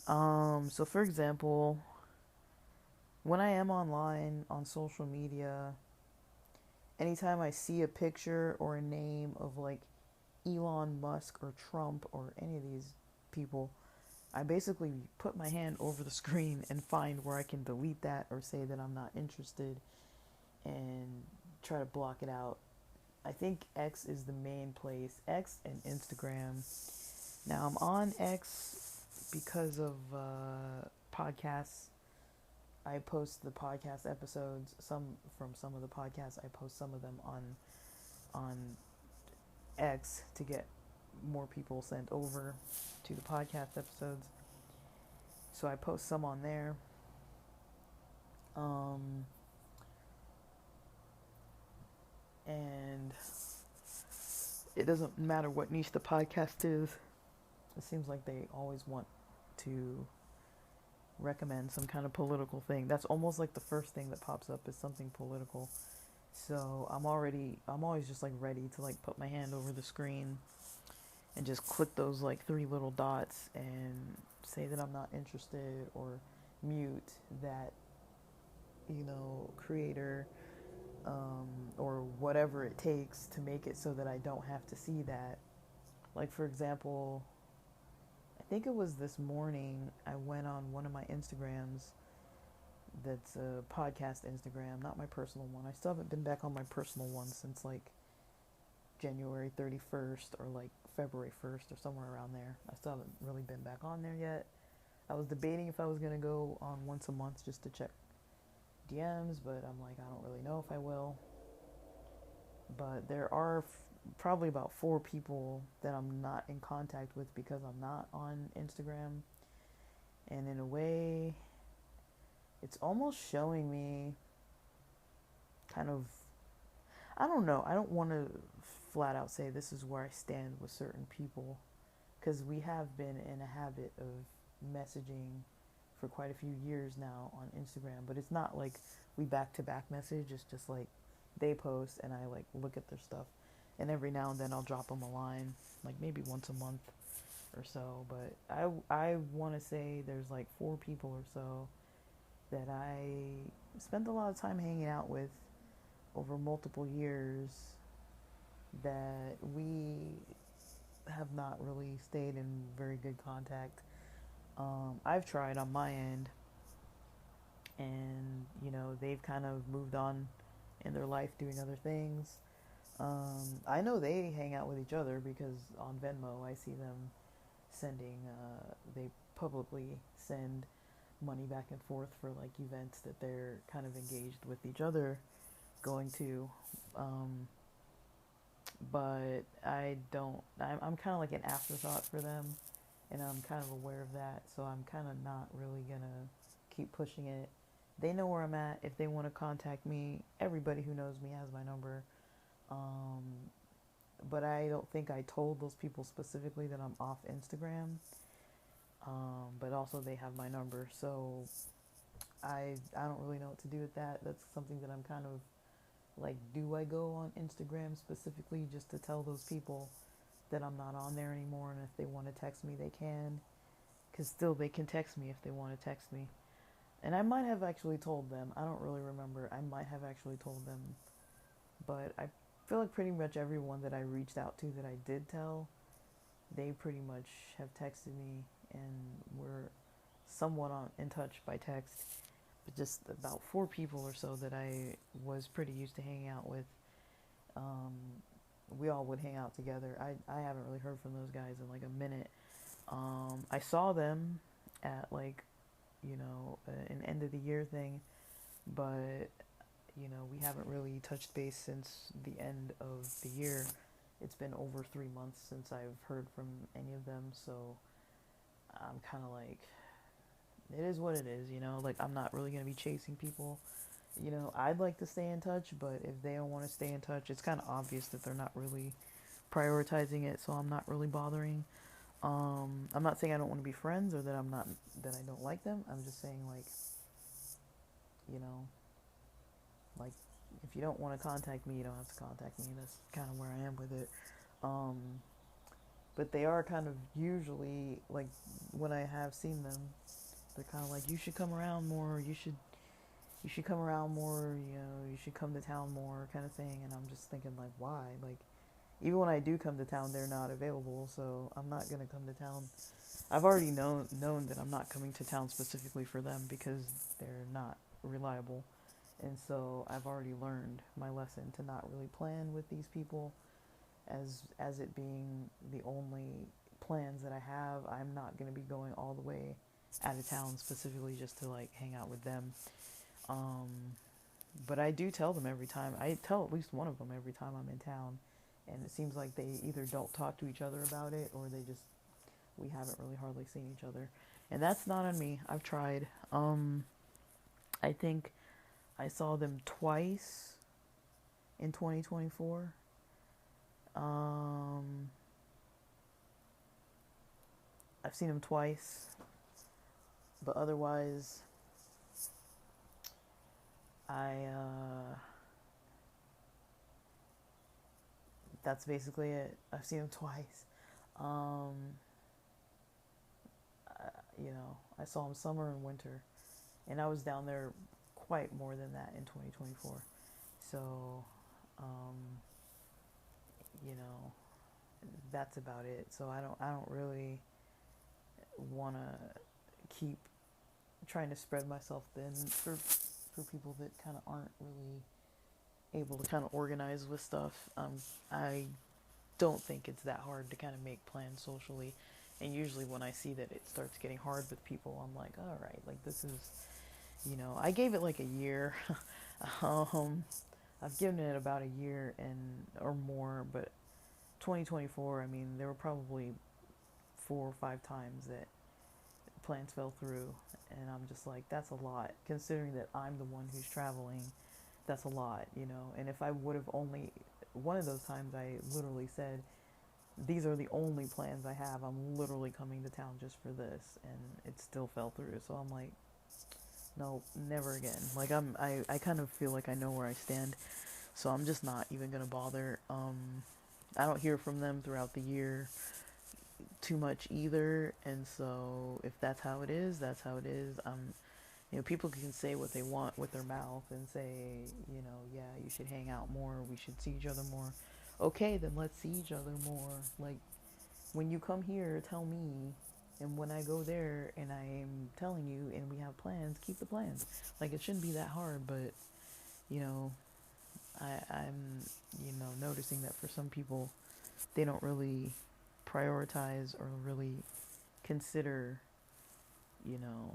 So for example, when I am online on social media, anytime I see a picture or a name of like Elon Musk or Trump or any of these people, I basically put my hand over the screen and find where I can delete that or say that I'm not interested and try to block it out. I think X is the main place, X and Instagram. Now I'm on X because of podcasts. I post the podcast episodes, some of the podcasts. I post some of them on X to get more people sent over to the podcast episodes. So I post some on there. Um, and it doesn't matter what niche the podcast is. It seems like they always want to recommend some kind of political thing. That's almost like the first thing that pops up is something political. So I'm always just like ready to like put my hand over the screen and just click those like three little dots and say that I'm not interested or mute that, creator, or whatever it takes to make it so that I don't have to see that. Like, for example, I think it was this morning I went on one of my Instagrams that's a podcast Instagram, not my personal one. I still haven't been back on my personal one since like January 31st or like February 1st or somewhere around there. I still haven't really been back on there yet. I was debating if I was going to go on once a month just to check DMs, but I'm like, I don't really know if I will. But there are probably about 4 people that I'm not in contact with because I'm not on Instagram. And in a way, it's almost showing me kind of, I don't know, I don't want to flat out say this is where I stand with certain people because we have been in a habit of messaging for quite a few years now on Instagram, but it's not like we back to back message. It's just like they post and I like look at their stuff, and every now and then I'll drop them a line, like maybe once a month or so. But I want to say there's like 4 people or so that I spent a lot of time hanging out with over multiple years that we have not really stayed in very good contact. I've tried on my end, and they've kind of moved on in their life doing other things. I know they hang out with each other because on Venmo I see them sending. They publicly send money back and forth for like events that they're kind of engaged with each other going to. But I don't. I'm kind of like an afterthought for them, and I'm kind of aware of that. So I'm kind of not really gonna keep pushing it. They know where I'm at. If they want to contact me, everybody who knows me has my number. Um, but I don't think I told those people specifically that I'm off Instagram. But also they have my number, so I don't really know what to do with that. That's something that I'm kind of like, do I go on Instagram specifically just to tell those people that I'm not on there anymore, and if they want to text me, they can, because still they can text me if they want to text me. And I might have actually told them. I don't really remember. I might have actually told them, but I feel like pretty much everyone that I reached out to that I did tell, they pretty much have texted me and were somewhat in touch by text. But just about 4 people or so that I was pretty used to hanging out with, um, we all would hang out together. I haven't really heard from those guys in like a minute. I saw them at like, an end of the year thing, but we haven't really touched base since the end of the year. It's been over 3 months since I've heard from any of them, so I'm kind of like, it is what it is, like I'm not really going to be chasing people. I'd like to stay in touch, but if they don't want to stay in touch, it's kind of obvious that they're not really prioritizing it, so I'm not really bothering. I'm not saying I don't want to be friends or that I don't like them. I'm just saying, like, you know, like, if you don't want to contact me, you don't have to contact me. That's kind of where I am with it. Um, but they are kind of usually, like, when I have seen them, they're kind of like, you should come around more. You should come around more. You should come to town more, kind of thing. And I'm just thinking, like, why? Like, even when I do come to town, they're not available, so I'm not gonna come to town. I've already known that I'm not coming to town specifically for them because they're not reliable. And so I've already learned my lesson to not really plan with these people, as it being the only plans that I have. I'm not going to be going all the way out of town specifically just to like hang out with them. Um, but I do tell them every time. I tell at least one of them every time I'm in town, and it seems like they either don't talk to each other about it or we haven't really hardly seen each other. And that's not on me. I've tried. I think I saw them twice in 2024. Um, I've seen them twice, but otherwise, I that's basically it. I've seen them twice. Um, I saw them summer and winter, and I was down there quite more than that in 2024. So, um, you know, that's about it. So I don't really want to keep trying to spread myself thin for people that kind of aren't really able to kind of organize with stuff. I don't think it's that hard to kind of make plans socially. And usually when I see that it starts getting hard with people, I'm like, all right, like this is, I gave it like a year. um, I've given it about a year or more, but 2024, I mean, there were probably 4 or 5 times that plans fell through, and I'm just like, that's a lot, considering that I'm the one who's traveling. That's a lot. And if I would have only one of those times, I literally said, these are the only plans I have. I'm literally coming to town just for this, and it still fell through. So I'm like, no, never again. Like I kind of feel like I know where I stand, so I'm just not even gonna bother. I don't hear from them throughout the year too much either, and so if that's how it is, that's how it is. People can say what they want with their mouth and say, yeah, you should hang out more, we should see each other more. Okay, then let's see each other more. Like, when you come here, tell me, and when I go there and I'm telling you and we have plans, keep the plans. Like, it shouldn't be that hard, but, you know, I'm, noticing that for some people, they don't really prioritize or really consider, you know,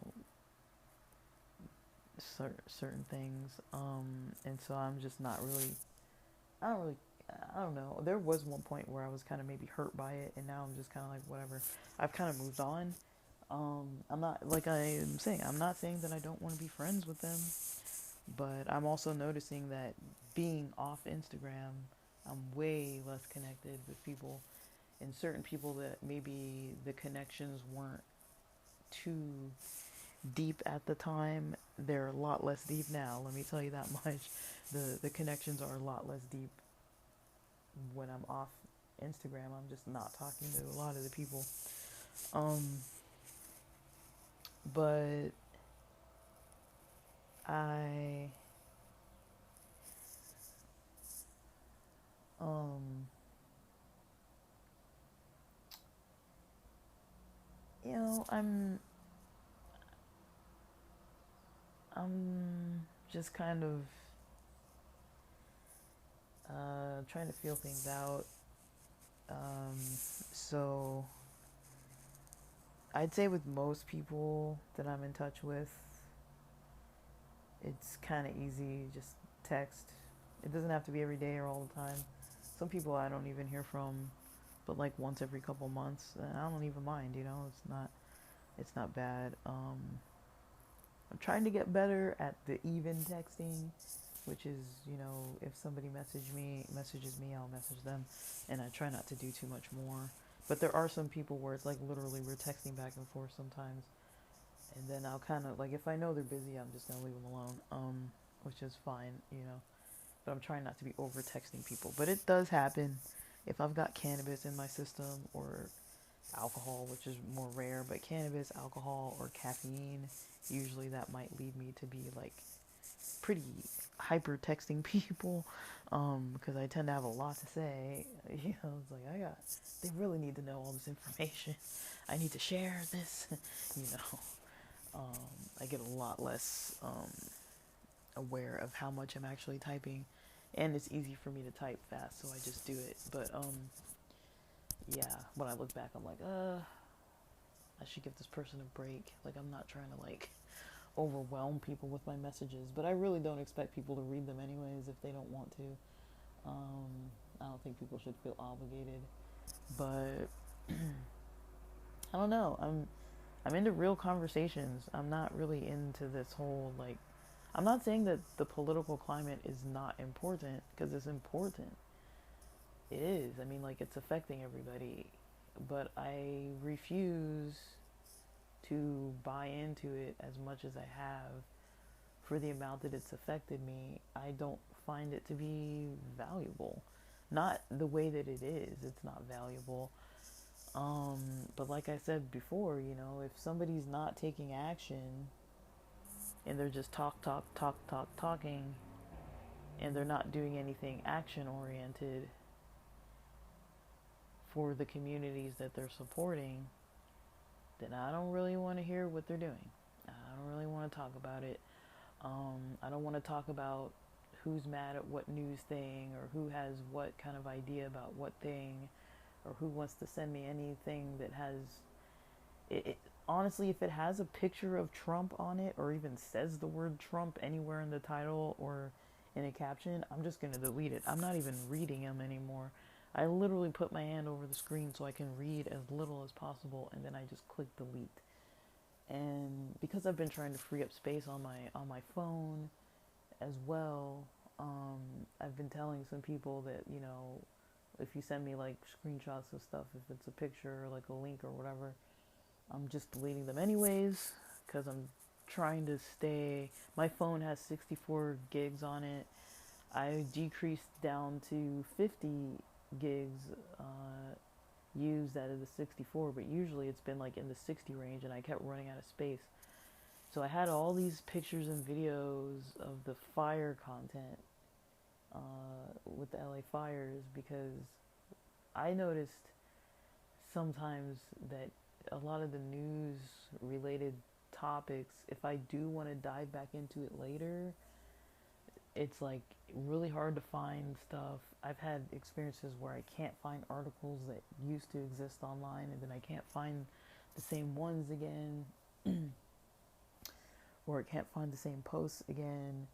certain things. And so I'm just not really, I don't really, I don't know. There was one point where I was kind of maybe hurt by it, and now I'm just kind of like, whatever. I've kind of moved on. I'm not, like I'm saying, I'm not saying that I don't want to be friends with them, but I'm also noticing that being off Instagram, I'm way less connected with people, and certain people that maybe the connections weren't too deep at the time, they're a lot less deep now. Let me tell you that much. The connections are a lot less deep when I'm off Instagram. I'm just not talking to a lot of the people. Um, but I, um, I'm just kind of trying to feel things out. So I'd say with most people that I'm in touch with, it's kind of easy. Just text. It doesn't have to be every day or all the time. Some people I don't even hear from, but like once every couple months, and I don't even mind. It's not bad. I'm trying to get better at the even texting. which is, you know, if somebody messages me, I'll message them, and I try not to do too much more. But there are some people where it's like literally we're texting back and forth sometimes, and then I'll kind of like if I know they're busy, I'm just gonna leave them alone, which is fine, you know. But I'm trying not to be over texting people. But it does happen if I've got cannabis in my system or alcohol, which is more rare, but cannabis, alcohol, or caffeine, usually that might lead me to be like pretty hyper texting people, because I tend to have a lot to say. You know, it's like they really need to know all this information. I need to share this. You know, I get a lot less aware of how much I'm actually typing, and it's easy for me to type fast, so I just do it. But yeah, when I look back, I'm like, I should give this person a break. Like, I'm not trying to like overwhelm people with my messages, but I really don't expect people to read them anyways if they don't want to. I don't think people should feel obligated, but I don't know. I'm into real conversations. I'm not really into this whole like. I'm not saying that the political climate is not important, because it's important. It is. I mean, like, it's affecting everybody, but I refuse to buy into it as much as I have for the amount that it's affected me. I don't find it to be valuable. Not the way that it is, it's not valuable. But like I said before, you know, if somebody's not taking action and they're just talking, and they're not doing anything action oriented for the communities that they're supporting, then I don't really want to hear what they're doing. I don't really want to talk about it. I don't want to talk about who's mad at what news thing, or who has what kind of idea about what thing, or who wants to send me anything that has it. Honestly, if it has a picture of Trump on it, or even says the word Trump anywhere in the title or in a caption, I'm just going to delete it. I'm not even reading them anymore. I literally put my hand over the screen so I can read as little as possible, and then I just click delete. And because I've been trying to free up space on my phone as well, I've been telling some people that, you know, if you send me like screenshots of stuff, if it's a picture or like a link or whatever, I'm just deleting them anyways, because I'm trying to stay. My phone has 64 gigs on it. I decreased down to 50 gigs used out of the 64, but usually it's been like in the 60 range, and I kept running out of space. So I had all these pictures and videos of the fire content with the LA fires, because I noticed sometimes that a lot of the news related topics, if I do want to dive back into it later, it's like really hard to find stuff. I've had experiences where I can't find articles that used to exist online, and then I can't find the same ones again, or I can't find the same posts again.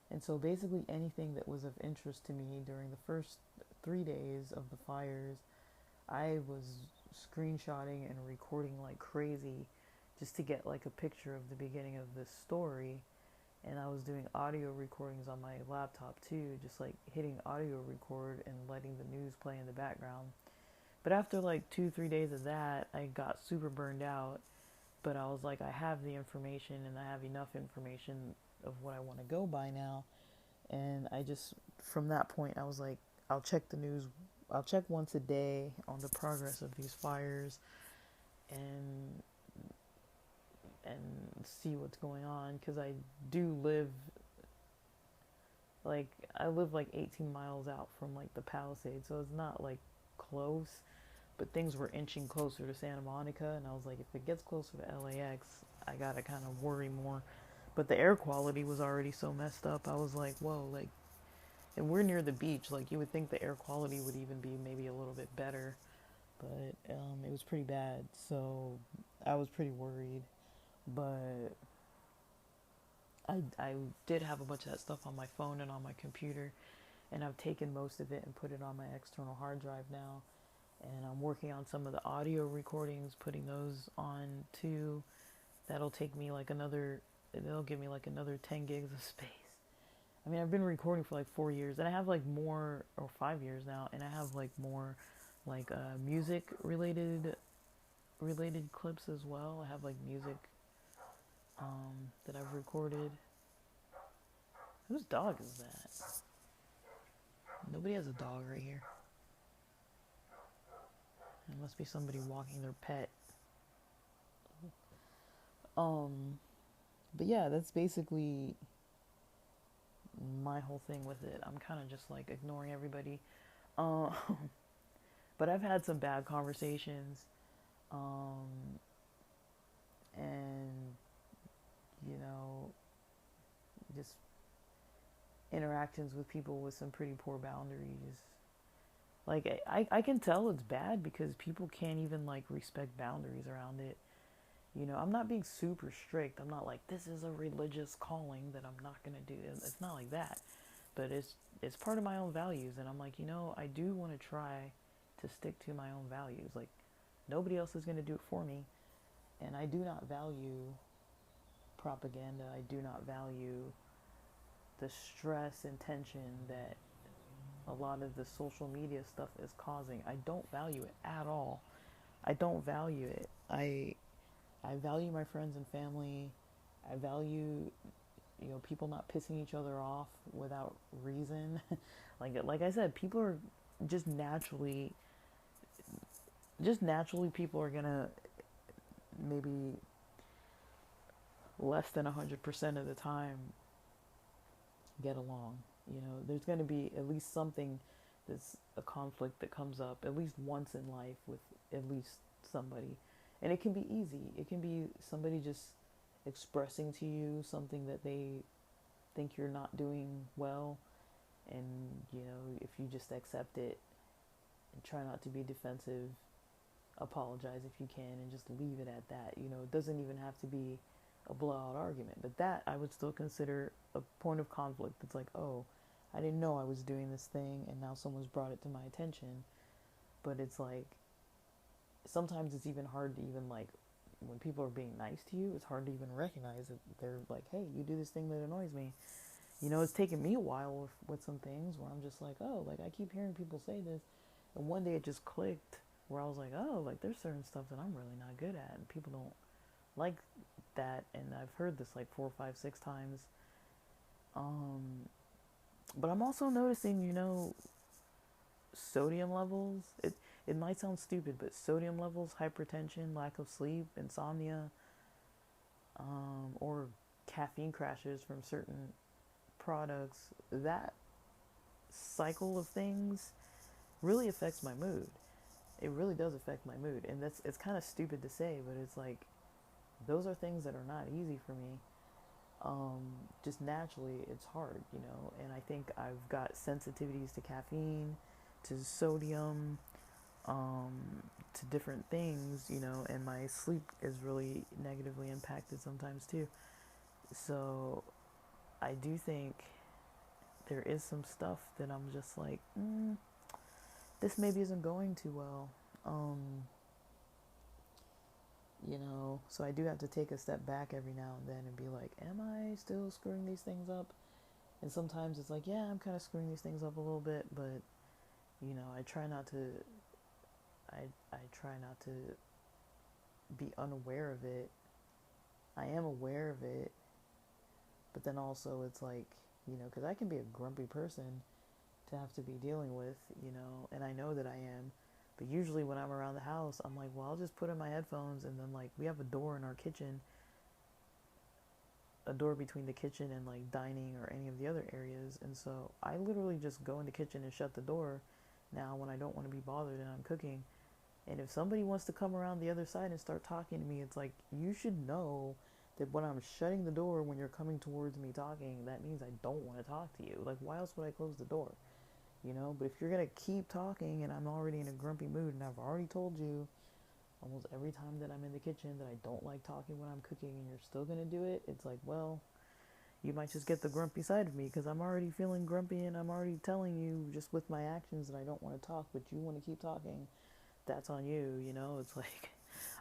And so basically anything that was of interest to me during the first 3 days of the fires, I was screenshotting and recording like crazy just to get like a picture of the beginning of this story. And I was doing audio recordings on my laptop too, just like hitting audio record and letting the news play in the background. But after like 2-3 days of that, I got super burned out. But I was like, I have the information, and I have enough information of what I want to go by now. And I just, from that point, I was like, I'll check the news. I'll check once a day on the progress of these fires, and see what's going on, because I do live like, I live like 18 miles out from like the Palisades, so it's not like close, but things were inching closer to Santa Monica, and I was like, if it gets closer to LAX, I gotta kind of worry more. But the air quality was already so messed up. I was like, whoa, like, and we're near the beach, like you would think the air quality would even be maybe a little bit better, but it was pretty bad, so I was pretty worried. But I did have a bunch of that stuff on my phone and on my computer, and I've taken most of it and put it on my external hard drive now, and I'm working on some of the audio recordings, putting those on too. That'll take me like another, it'll give me like another 10 gigs of space. I mean, I've been recording for like 4 years, and I have like more, or 5 years now, and I have like more, like music related clips as well. I have like music that I've recorded. Whose dog is that? Nobody has a dog right here. It must be somebody walking their pet. Um, but yeah, that's basically my whole thing with it. I'm kind of just like ignoring everybody. Um, but I've had some bad conversations, um, and you know, just interactions with people with some pretty poor boundaries. Like I can tell it's bad because people can't even like respect boundaries around it. You know, I'm not being super strict. I'm not like this is a religious calling that I'm not gonna do. It's not like that, but it's part of my own values, and I'm like, I do want to try to stick to my own values. Like nobody else is gonna do it for me, and I do not value propaganda. I do not value the stress and tension that a lot of the social media stuff is causing. I don't value it at all. I don't value it. I value my friends and family. I value people not pissing each other off without reason. like I said, people are just naturally people are gonna maybe less than 100% of the time get along. There's gonna be at least something that's a conflict that comes up at least once in life with at least somebody. And it can be easy. It can be somebody just expressing to you something that they think you're not doing well, and if you just accept it and try not to be defensive, apologize if you can, and just leave it at that. It doesn't even have to be a blowout argument, but that I would still consider a point of conflict. It's like, oh, I didn't know I was doing this thing, and now someone's brought it to my attention. But it's like, sometimes it's even hard to even like, when people are being nice to you, it's hard to even recognize that they're like, hey, you do this thing that annoys me. It's taken me a while with some things where I'm just like, oh, like I keep hearing people say this. And one day it just clicked where I was like, oh, like there's certain stuff that I'm really not good at, and people don't like that. And I've heard this like 4, 5, 6 times. But I'm also noticing, sodium levels. It might sound stupid, but sodium levels, hypertension, lack of sleep, insomnia, or caffeine crashes from certain products, that cycle of things really affects my mood. It really does affect my mood, and it's kind of stupid to say, but it's like those are things that are not easy for me. Just naturally, it's hard, and I think I've got sensitivities to caffeine, to sodium, um, to different things, and my sleep is really negatively impacted sometimes too. So I do think there is some stuff that I'm just like, this maybe isn't going too well. Um, so I do have to take a step back every now and then and be like, am I still screwing these things up? And sometimes it's like, yeah, I'm kind of screwing these things up a little bit, but I try not to. I try not to be unaware of it. I am aware of it, but then also it's like, because I can be a grumpy person to have to be dealing with, and I know that I am. But usually when I'm around the house, I'm like, well, I'll just put in my headphones, and then like we have a door in our kitchen, a door between the kitchen and like dining or any of the other areas, and so I literally just go in the kitchen and shut the door now when I don't want to be bothered and I'm cooking. And if somebody wants to come around the other side and start talking to me, it's like, you should know that when I'm shutting the door, when you're coming towards me talking, that means I don't want to talk to you. Like, why else would I close the door? But if you're going to keep talking and I'm already in a grumpy mood, and I've already told you almost every time that I'm in the kitchen that I don't like talking when I'm cooking, and you're still going to do it, it's like, well, you might just get the grumpy side of me because I'm already feeling grumpy, and I'm already telling you just with my actions that I don't want to talk, but you want to keep talking. That's on you. It's like,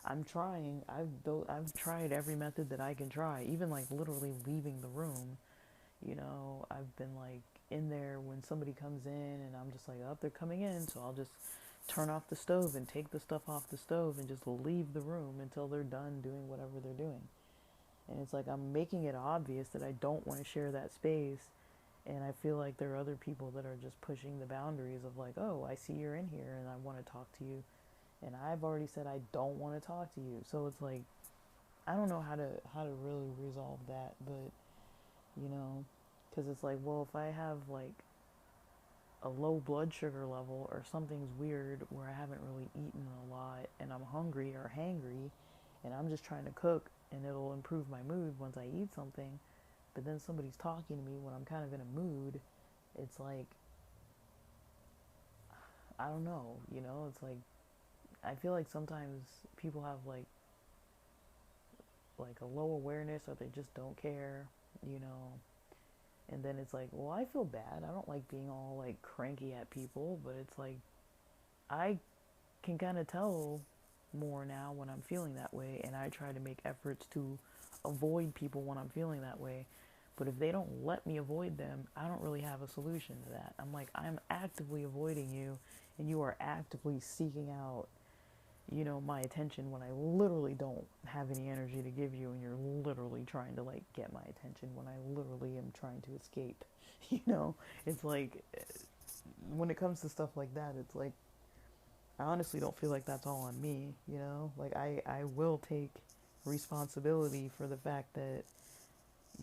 I'm trying. I've tried every method that I can try, even like literally leaving the room. You know, I've been like in there when somebody comes in and I'm just like, oh, they're coming in, so I'll just turn off the stove and take the stuff off the stove and just leave the room until they're done doing whatever they're doing. And it's like I'm making it obvious that I don't want to share that space. And I feel like there are other people that are just pushing the boundaries of like, oh, I see you're in here and I want to talk to you. And I've already said I don't want to talk to you. So it's like I don't know how to really resolve that, but you know, because it's like, well, if I have like a low blood sugar level or something's weird where I haven't really eaten a lot and I'm hungry or hangry and I'm just trying to cook and it'll improve my mood once I eat something, but then somebody's talking to me when I'm kind of in a mood, it's like, I don't know, you know, it's like, I feel like sometimes people have like a low awareness or they just don't care, you know. And then it's like, well, I feel bad. I don't like being all like cranky at people, but it's like I can kind of tell more now when I'm feeling that way, and I try to make efforts to avoid people when I'm feeling that way. But if they don't let me avoid them, I don't really have a solution to that. I'm like, I'm actively avoiding you, and you are actively seeking out, you know, my attention when I literally don't have any energy to give you, and you're literally trying to like get my attention when I literally am trying to escape. You know, it's like when it comes to stuff like that, it's like I honestly don't feel like that's all on me, you know? Like I will take responsibility for the fact that,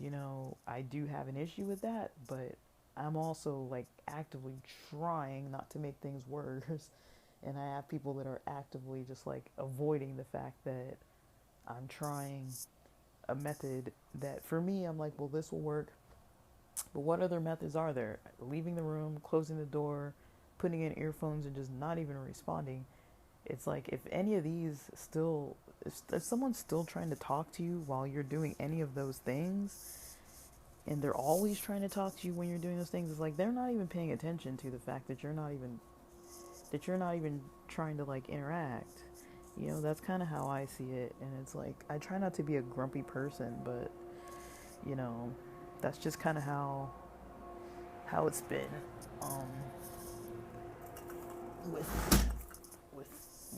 you know, I do have an issue with that, but I'm also like actively trying not to make things worse. And I have people that are actively just like avoiding the fact that I'm trying a method that for me I'm like, well, this will work. But what other methods are there? Leaving the room, closing the door, putting in earphones and just not even responding. It's like if any of these still, if someone's still trying to talk to you while you're doing any of those things, and they're always trying to talk to you when you're doing those things, it's like they're not even paying attention to the fact that you're not even trying to like interact. You know, that's kind of how I see it, and it's like I try not to be a grumpy person, but you know, that's just kind of how it's been. Um, with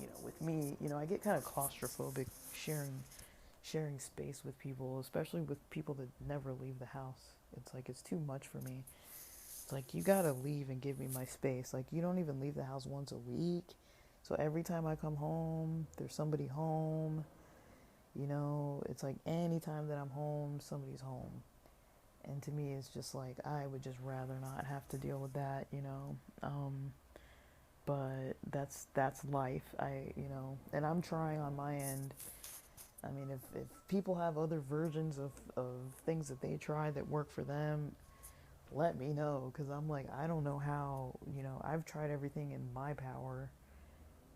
you know with me, you know, I get kind of claustrophobic sharing space with people, especially with people that never leave the house. It's like it's too much for me. It's like you gotta leave and give me my space. Like you don't even leave the house once a week. So every time I come home, there's somebody home. You know, it's like anytime that I'm home, somebody's home. And to me, it's just like I would just rather not have to deal with that, you know. But that's life. You know, and I'm trying on my end. I mean, if people have other versions of things that they try that work for them, let me know. Because I'm like, I don't know how, you know, I've tried everything in my power.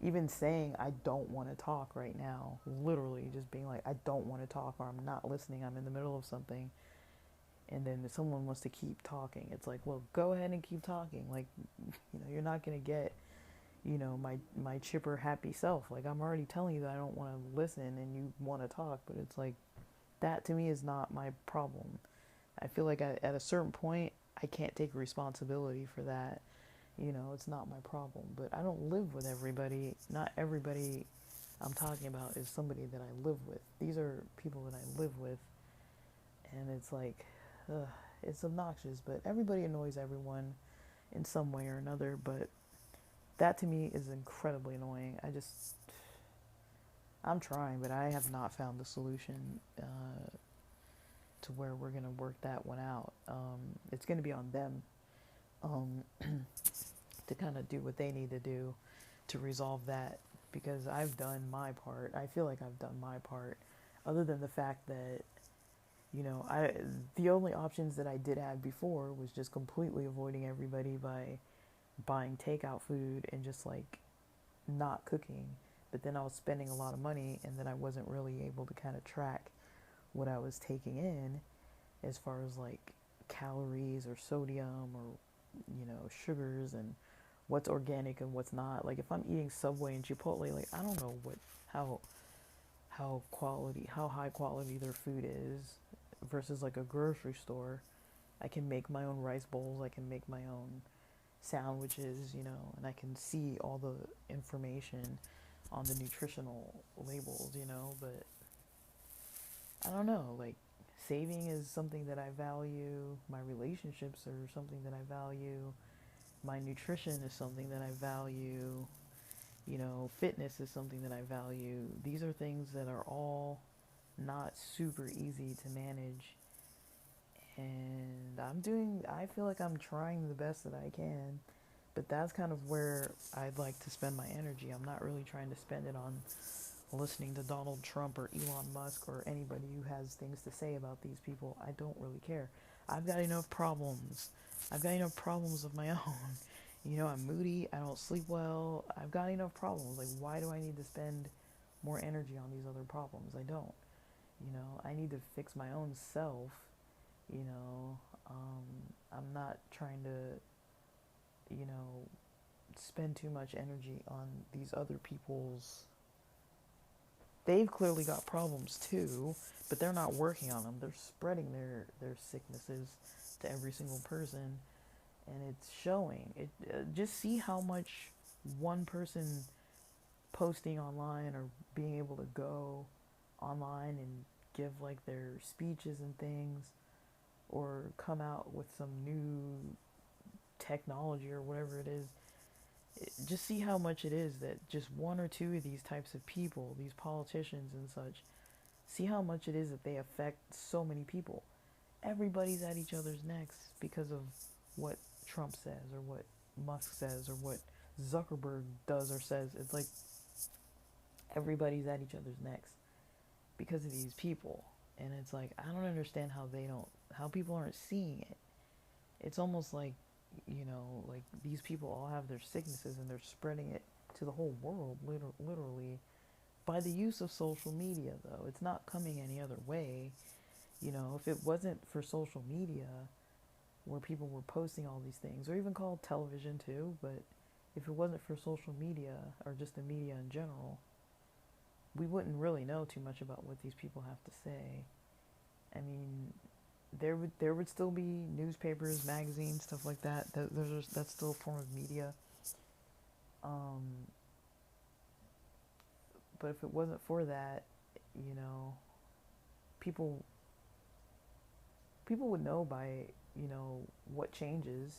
Even saying I don't want to talk right now, literally just being like, I don't want to talk or I'm not listening, I'm in the middle of something. And then if someone wants to keep talking, it's like, well, go ahead and keep talking. Like, you know, you're not going to get, you know, my chipper happy self. Like I'm already telling you that I don't want to listen and you want to talk, but it's like that to me is not my problem. I feel like at a certain point I can't take responsibility for that. You know, it's not my problem, but I don't live with everybody. Not everybody I'm talking about is somebody that I live with. These are people that I live with, and it's like it's obnoxious, but everybody annoys everyone in some way or another, but that to me is incredibly annoying. I'm trying, but I have not found the solution to where we're going to work that one out. It's going to be on them um, to kind of do what they need to do to resolve that because I've done my part. I feel like I've done my part, other than the fact that, you know, the only options that I did have before was just completely avoiding everybody by buying takeout food and just like not cooking. But then I was spending a lot of money and then I wasn't really able to kind of track what I was taking in as far as like calories or sodium or, you know, sugars and what's organic and what's not. Like if I'm eating Subway and Chipotle, like I don't know how how high quality their food is versus like a grocery store. I can make my own rice bowls, I can make my own sandwiches, and I can see all the information on the nutritional labels, but I don't know, like saving is something that I value, my relationships are something that I value, my nutrition is something that I value, fitness is something that I value. These are things that are all not super easy to manage. And I feel like I'm trying the best that I can. But that's kind of where I'd like to spend my energy. I'm not really trying to spend it on listening to Donald Trump or Elon Musk or anybody who has things to say about these people. I don't really care. I've got enough problems. I've got enough problems of my own. I'm moody. I don't sleep well. I've got enough problems. Like, why do I need to spend more energy on these other problems? I don't. I need to fix my own self. I'm not trying to, spend too much energy on these other people's. They've clearly got problems too, but they're not working on them. They're spreading their sicknesses to every single person, and it's showing. Just see how much one person posting online or being able to go online and give like their speeches and things, or come out with some new technology or whatever it is. Just see how much it is that just one or two of these types of people, these politicians and such, see how much it is that they affect so many people. Everybody's at each other's necks because of what Trump says or what Musk says or what Zuckerberg does or says. It's like everybody's at each other's necks because of these people. And it's like, I don't understand how people aren't seeing it. It's almost like, like these people all have their sicknesses and they're spreading it to the whole world, literally, by the use of social media, though. It's not coming any other way. If it wasn't for social media, where people were posting all these things, or even called television too, but if it wasn't for social media, or just the media in general, we wouldn't really know too much about what these people have to say. I mean, there would still be newspapers, magazines, stuff like that. That's still a form of media. But if it wasn't for that, you know, people people would know by what changes.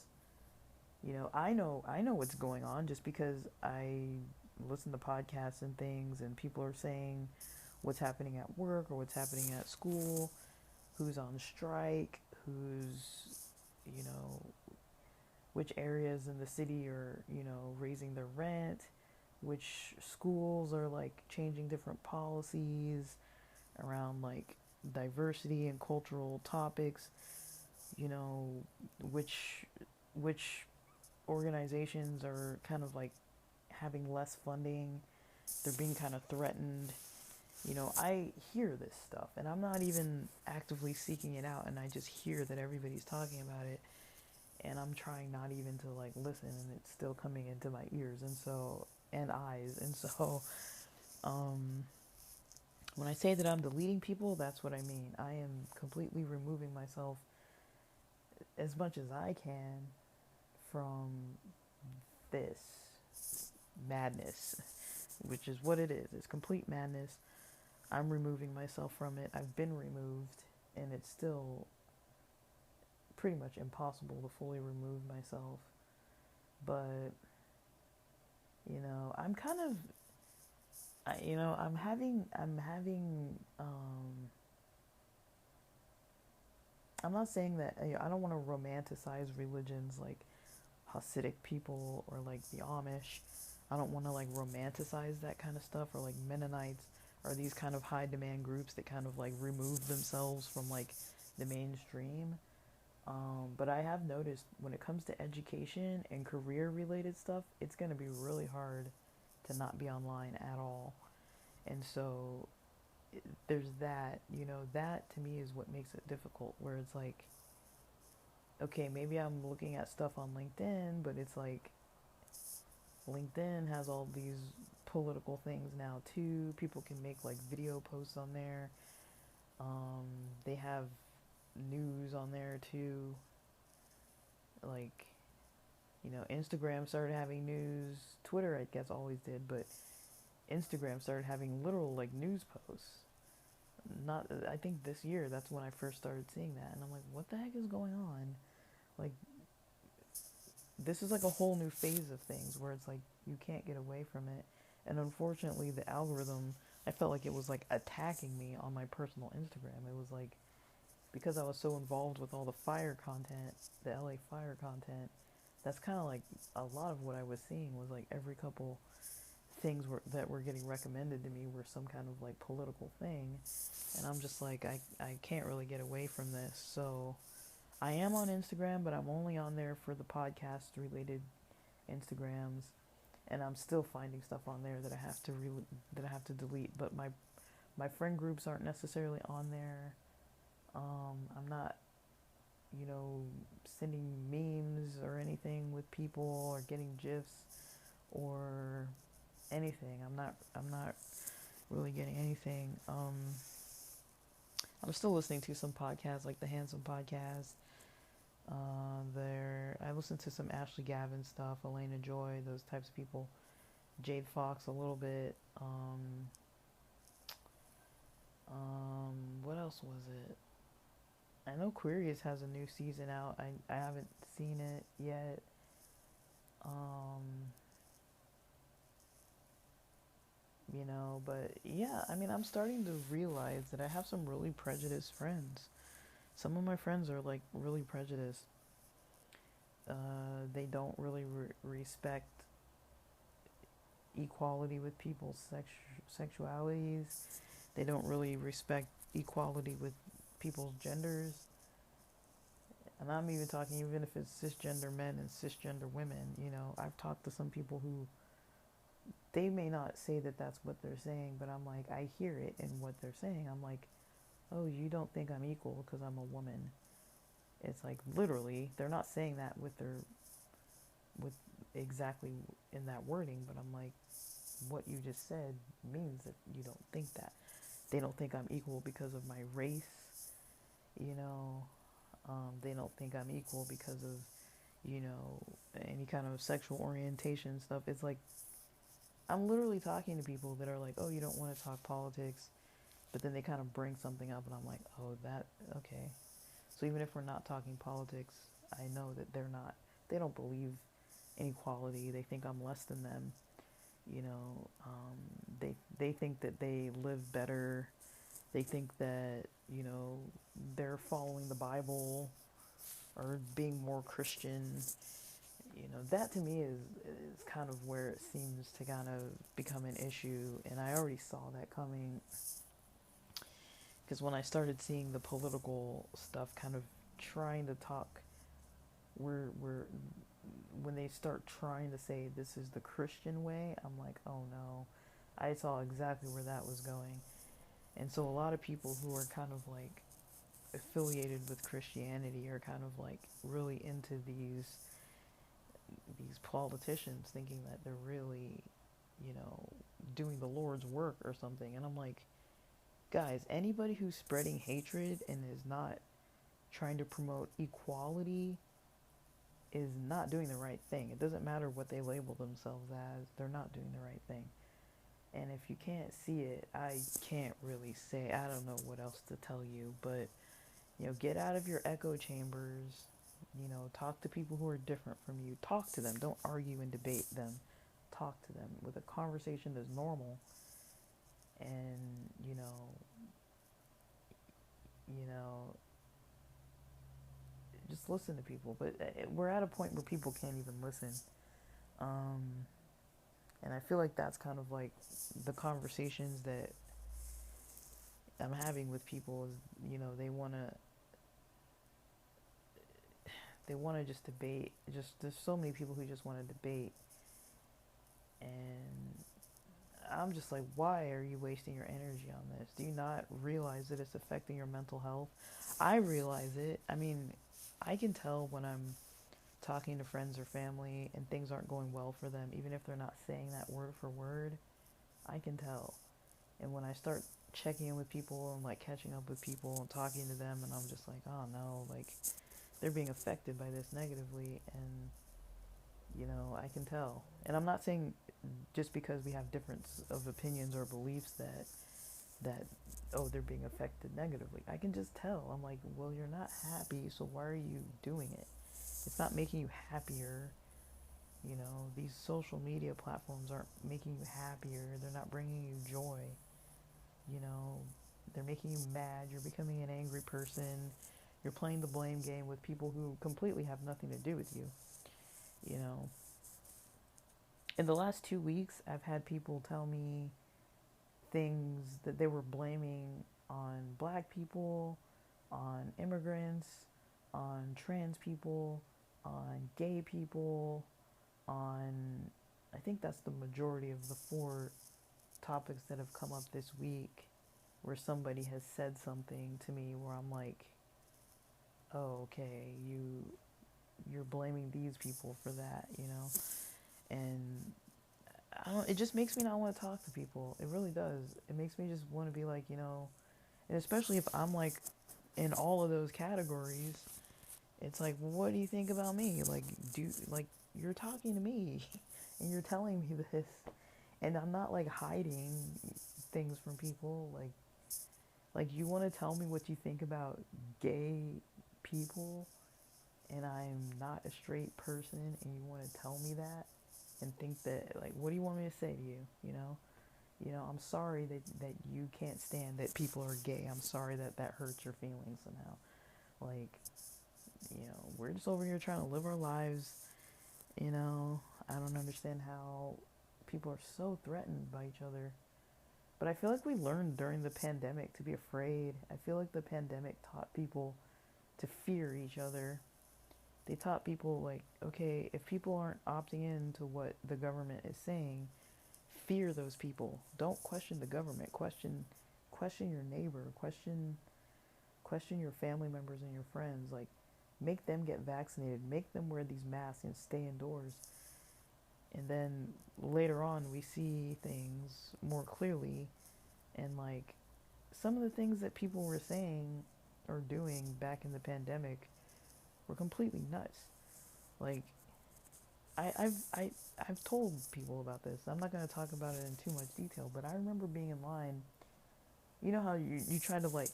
I know what's going on just because I listen to podcasts and things, and people are saying what's happening at work or what's happening at school, who's on strike, who's, you know, which areas in the city are, raising their rent, which schools are like changing different policies around like diversity and cultural topics, you know, which organizations are kind of like having less funding, they're being kind of threatened. I hear this stuff and I'm not even actively seeking it out, and I just hear that everybody's talking about it, and I'm trying not even to like listen, and it's still coming into my ears and eyes. And so when I say that I'm deleting people, that's what I mean. I am completely removing myself as much as I can from this madness, which is what it is. It's complete madness. I'm removing myself from it. I've been removed, and it's still pretty much impossible to fully remove myself. But, I'm kind of, I'm not saying that, I don't want to romanticize religions like Hasidic people or like the Amish. I don't want to like romanticize that kind of stuff, or like Mennonites, or these kind of high demand groups that kind of like remove themselves from like the mainstream. But I have noticed when it comes to education and career related stuff, it's going to be really hard to not be online at all. And so there's that, that to me is what makes it difficult, where it's like, okay, maybe I'm looking at stuff on LinkedIn, but it's like LinkedIn has all these political things now too. People can make like video posts on there. They have news on there too. like, Instagram started having news. Twitter, I guess, always did, but Instagram started having literal like news posts. Not, I think this year that's when I first started seeing that, and I'm like, what the heck is going on? Like, this is like a whole new phase of things where it's like you can't get away from it. And unfortunately, the algorithm, I felt like it was like attacking me on my personal Instagram. It was like, because I was so involved with all the fire content, the LA fire content, that's kind of like a lot of what I was seeing was like every couple things that were getting recommended to me were some kind of like political thing. And I'm just like, I can't really get away from this. So I am on Instagram, but I'm only on there for the podcast related Instagrams, and I'm still finding stuff on there that I have to that I have to delete. But my friend groups aren't necessarily on there. I'm not, sending memes or anything with people or getting gifs or anything. I'm not really getting anything. I'm still listening to some podcasts like the Handsome Podcast. I listen to some Ashley Gavin stuff, Elena Joy, those types of people. Jade Fox a little bit. What else was it? I know Queerious has a new season out. I haven't seen it yet. Um, but yeah, I mean, I'm starting to realize that I have some really prejudiced friends. Some of my friends are like really prejudiced. They don't really respect equality with people's sexualities. They don't really respect equality with people's genders. And I'm even talking, even if it's cisgender men and cisgender women, I've talked to some people who, they may not say that that's what they're saying, but I'm like, I hear it in what they're saying. I'm like, oh, you don't think I'm equal because I'm a woman. It's like, literally, they're not saying that with exactly in that wording, but I'm like, what you just said means that you don't think that. They don't think I'm equal because of my race, they don't think I'm equal because of, any kind of sexual orientation stuff. It's like, I'm literally talking to people that are like, oh, you don't want to talk politics, but then they kind of bring something up, and I'm like, oh, okay. So even if we're not talking politics, I know that they don't believe in equality. They think I'm less than them. They think that they live better. They think that, they're following the Bible or being more Christian. That to me is kind of where it seems to kind of become an issue, and I already saw that coming. Because when I started seeing the political stuff kind of trying to talk, when they start trying to say this is the Christian way, I'm like, oh no. I saw exactly where that was going. And so a lot of people who are kind of like affiliated with Christianity are kind of like really into these politicians, thinking that they're really, doing the Lord's work or something. And I'm like, guys, anybody who's spreading hatred and is not trying to promote equality is not doing the right thing. It doesn't matter what they label themselves as, they're not doing the right thing. And if you can't see it, I can't really say, I don't know what else to tell you, but, get out of your echo chambers, talk to people who are different from you. Talk to them. Don't argue and debate them. Talk to them with a conversation that's normal. And, you know, just listen to people. But we're at a point where people can't even listen. And I feel like that's kind of like the conversations that I'm having with people is, they want to just debate. Just there's so many people who just want to debate, and I'm just like, why are you wasting your energy on this? Do you not realize that it's affecting your mental health? I realize it. I mean, I can tell when I'm talking to friends or family and things aren't going well for them, even if they're not saying that word for word, I can tell. And when I start checking in with people and like catching up with people and talking to them, and I'm just like, oh no, like they're being affected by this negatively, and I can tell. And I'm not saying just because we have difference of opinions or beliefs that oh, they're being affected negatively. I can just tell. I'm like, well, you're not happy, so why are you doing it? It's not making you happier. These social media platforms aren't making you happier. They're not bringing you joy. You know, they're making you mad. You're becoming an angry person. You're playing the blame game with people who completely have nothing to do with you. You know, in the last 2 weeks, I've had people tell me things that they were blaming on black people, on immigrants, on trans people, on gay people, on, I think that's the majority of the 4 topics that have come up this week, where somebody has said something to me where I'm like, oh, okay, you're blaming these people for that. And I don't, it just makes me not want to talk to people. It really does. It makes me just want to be like, and especially if I'm like in all of those categories, it's like, well, what do you think about me? Like you're talking to me and you're telling me this, and I'm not like hiding things from people. Like you want to tell me what you think about gay people, and I'm not a straight person, and you want to tell me that and think that, like, what do you want me to say to you? I'm sorry that you can't stand that people are gay. I'm sorry that hurts your feelings somehow. Like, we're just over here trying to live our lives. I don't understand how people are so threatened by each other. But I feel like we learned during the pandemic to be afraid. I feel like the pandemic taught people to fear each other. They taught people, like, okay, if people aren't opting in to what the government is saying, fear those people. Don't question the government. Question your neighbor. Question your family members and your friends. Like, make them get vaccinated. Make them wear these masks and stay indoors. And then later on, we see things more clearly, and like some of the things that people were saying or doing back in the pandemic were completely nuts. Like, I've told people about this. I'm not going to talk about it in too much detail, but I remember being in line. You know how you try to, like,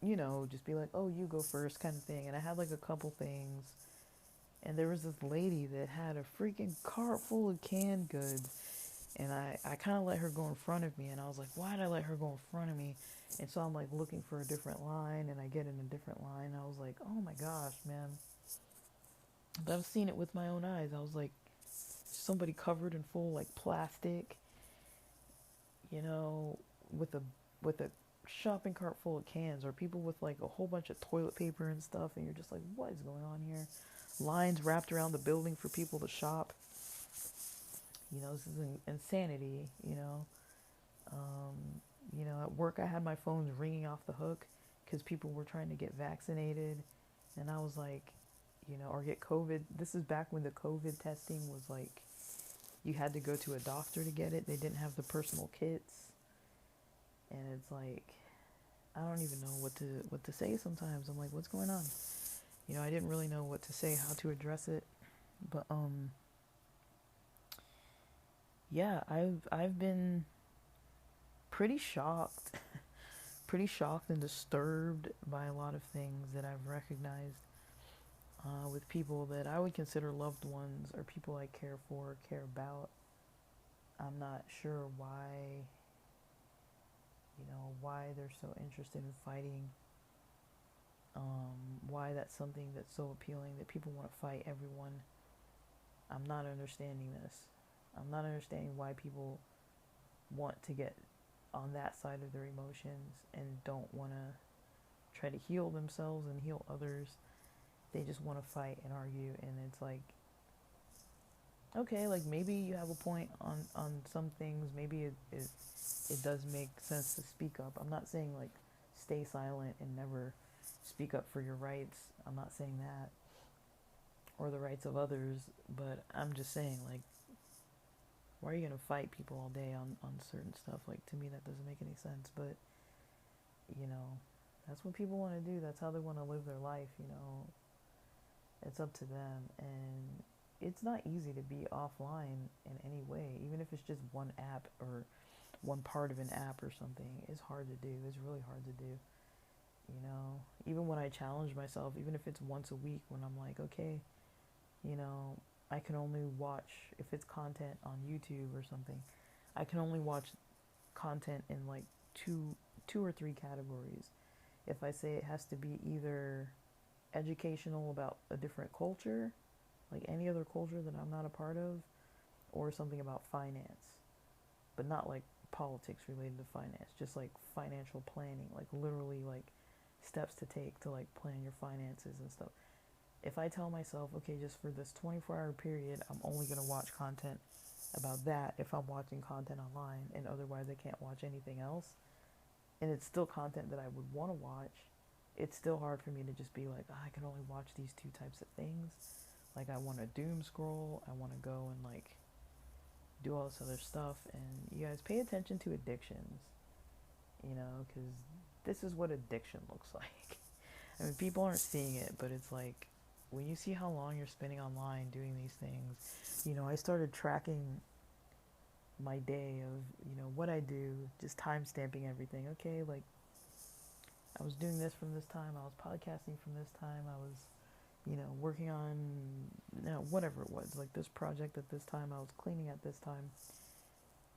just be like, oh, you go first kind of thing. And I had like a couple things, and there was this lady that had a freaking cart full of canned goods, and I kind of let her go in front of me, and I was like, why did I let her go in front of me? And so I'm like looking for a different line, and I get in a different line. I was like, oh my gosh, man. But I've seen it with my own eyes. I was like, somebody covered in full like plastic, you know, with a shopping cart full of cans, or people with like a whole bunch of toilet paper and stuff, and you're just like, what is going on here? Lines wrapped around the building for people to shop. This is insanity. At work I had my phones ringing off the hook because people were trying to get vaccinated, and I was like, or get COVID. This is back when the COVID testing was like, you had to go to a doctor to get it. They didn't have the personal kits, and it's like, I don't even know what to say sometimes. I'm like, what's going on? I didn't really know what to say, how to address it, but yeah, I've been pretty shocked, and disturbed by a lot of things that I've recognized with people that I would consider loved ones, or people I care for, care about. I'm not sure why they're so interested in fighting. Why that's something that's so appealing, that people want to fight everyone. I'm not understanding this. I'm not understanding why people want to get on that side of their emotions and don't want to try to heal themselves and heal others. They just want to fight and argue, and it's like, okay, like maybe you have a point on some things. Maybe it does make sense to speak up. I'm not saying like stay silent and never speak up for your rights. I'm not saying that, or the rights of others, but I'm just saying, like, why are you gonna fight people all day on certain stuff? Like, to me that doesn't make any sense. But you know That's what people want to do. That's how they want to live their life, It's up to them. And it's not easy to be offline in any way, even if it's just one app or one part of an app or something. It's hard to do. It's really hard to do. Even when I challenge myself, even if it's once a week, when I'm like, okay, you know, I can only watch, if it's content on YouTube or something, I can only watch content in like two or three categories. If I say it has to be either educational about a different culture, like any other culture that I'm not a part of, or something about finance, but not like politics related to finance, just like financial planning, like literally like steps to take to like plan your finances and stuff. If I tell myself, okay, just for this 24-hour period, I'm only going to watch content about that if I'm watching content online, and otherwise I can't watch anything else, and it's still content that I would want to watch, it's still hard for me to just be like, oh, I can only watch these two types of things. Like, I want to doom scroll, I want to go and like do all this other stuff. And you guys pay attention to addictions, because this is what addiction looks like. I mean, people aren't seeing it, but it's like when you see how long you're spending online doing these things, I started tracking my day of, what I do, just time stamping everything. Okay, like I was doing this from this time, I was podcasting from this time, I was, working on, whatever it was, like this project at this time, I was cleaning at this time.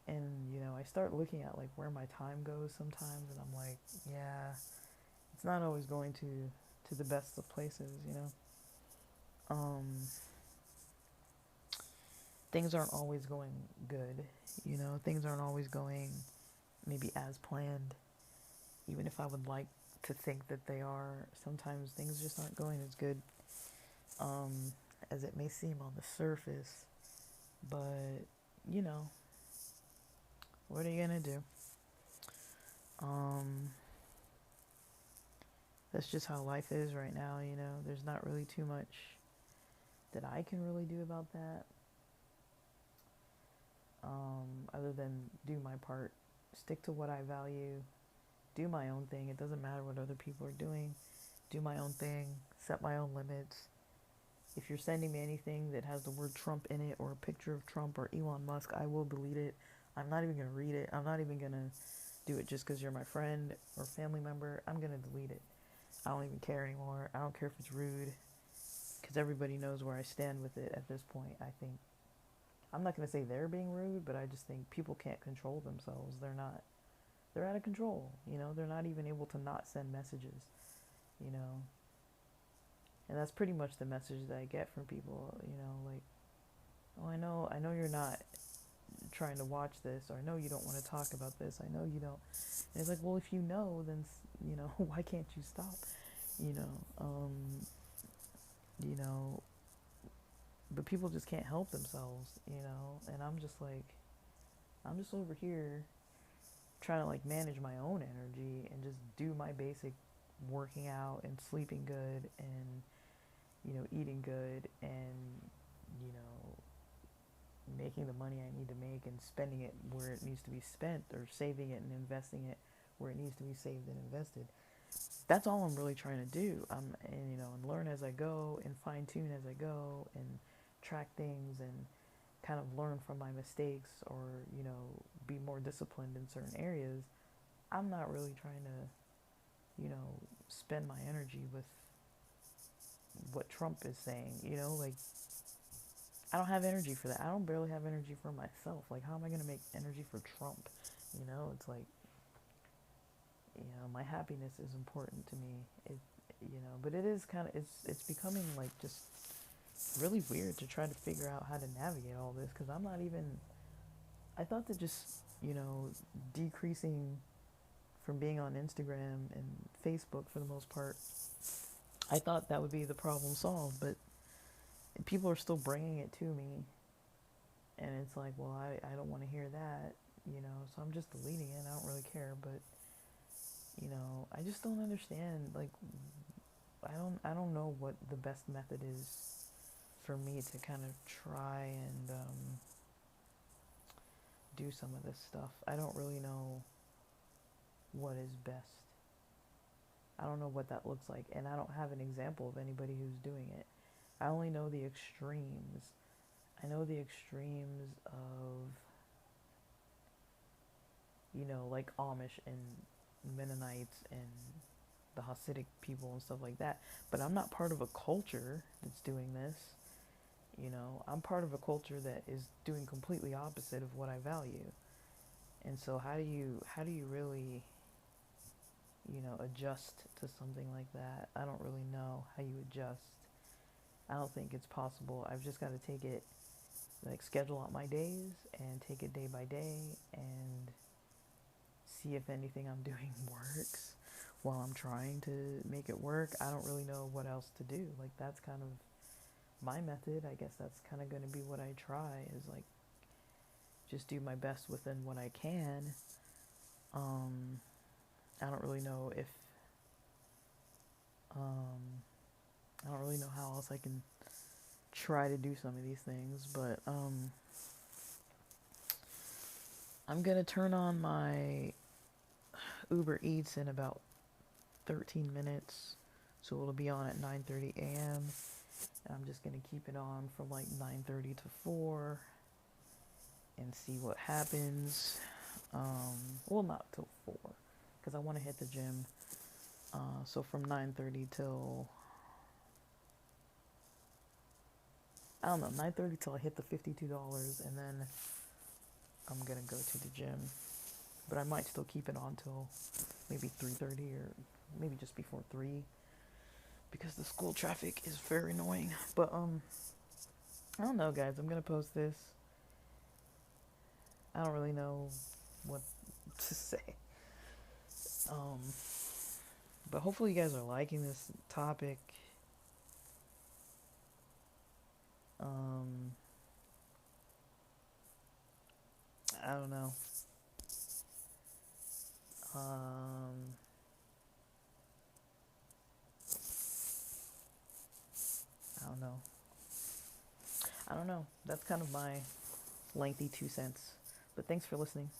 And, I start looking at like where my time goes sometimes, and I'm like, yeah, it's not always going to the best of places, Um, things aren't always going good, things aren't always going maybe as planned, even if I would like to think that they are. Sometimes things just aren't going as good um, as it may seem on the surface, but, you know, what are you gonna do? Um, that's just how life is right now, there's not really too much that I can really do about that, other than do my part, stick to what I value, do my own thing. It doesn't matter what other people are doing. Do my own thing, set my own limits. If you're sending me anything that has the word Trump in it or a picture of Trump or Elon Musk, I will delete it. I'm not even going to read it. I'm not even going to do it just because you're my friend or family member. I'm going to delete it. I don't even care anymore. I don't care if it's rude, because everybody knows where I stand with it at this point. I think, I'm not going to say they're being rude, but I just think people can't control themselves. They're out of control, they're not even able to not send messages, you know, and that's pretty much the message that I get from people, like, oh, I know you're not trying to watch this, or I know you don't want to talk about this, I know you don't, and it's like, well, if you know, then, why can't you stop, you know, um, you know, but people just can't help themselves, and I'm just like, I'm just over here trying to like manage my own energy and just do my basic working out and sleeping good and eating good and making the money I need to make and spending it where it needs to be spent, or saving it and investing it where it needs to be saved and invested. That's all I'm really trying to do. And learn as I go and fine tune as I go and track things and kind of learn from my mistakes, or be more disciplined in certain areas. I'm not really trying to spend my energy with what Trump is saying, like, I don't have energy for that. I don't barely have energy for myself. Like, how am I going to make energy for Trump? It's like, my happiness is important to me. But it is kind of, it's becoming like just really weird to try to figure out how to navigate all this, because I'm not even, I thought that just, decreasing from being on Instagram and Facebook for the most part, I thought that would be the problem solved, but people are still bringing it to me, and it's like, well, I don't want to hear that, so I'm just deleting it. I don't really care, but, I just don't understand, like, I don't know what the best method is for me to kind of try and do some of this stuff. I don't really know what is best. I don't know what that looks like, and I don't have an example of anybody who's doing it. I only know the extremes. I know the extremes of, like Amish and Mennonites and the Hasidic people and stuff like that. But I'm not part of a culture that's doing this. I'm part of a culture that is doing completely opposite of what I value. And so how do you really, adjust to something like that? I don't really know how you adjust. I don't think it's possible. I've just got to take it, like schedule out my days and take it day by day and see if anything I'm doing works while I'm trying to make it work. I don't really know what else to do. Like, that's kind of my method. I guess that's kind of going to be what I try, is like just do my best within what I can. Um, I don't really know if, um, I don't really know how else I can try to do some of these things, but I'm gonna turn on my Uber Eats in about 13 minutes, so it'll be on at 9:30 a.m. And I'm just gonna keep it on from like 9:30 to 4 and see what happens. Well, not till 4, because I want to hit the gym. So from 9:30 till, I don't know, 9:30 till I hit the $52, and then I'm gonna go to the gym. But I might still keep it on till maybe 3:30 or maybe just before 3, because the school traffic is very annoying. But I don't know, guys. I'm gonna post this. I don't really know what to say. Um, but hopefully you guys are liking this topic. Um, I don't know. Um, I don't know. I don't know. That's kind of my lengthy 2 cents. But thanks for listening.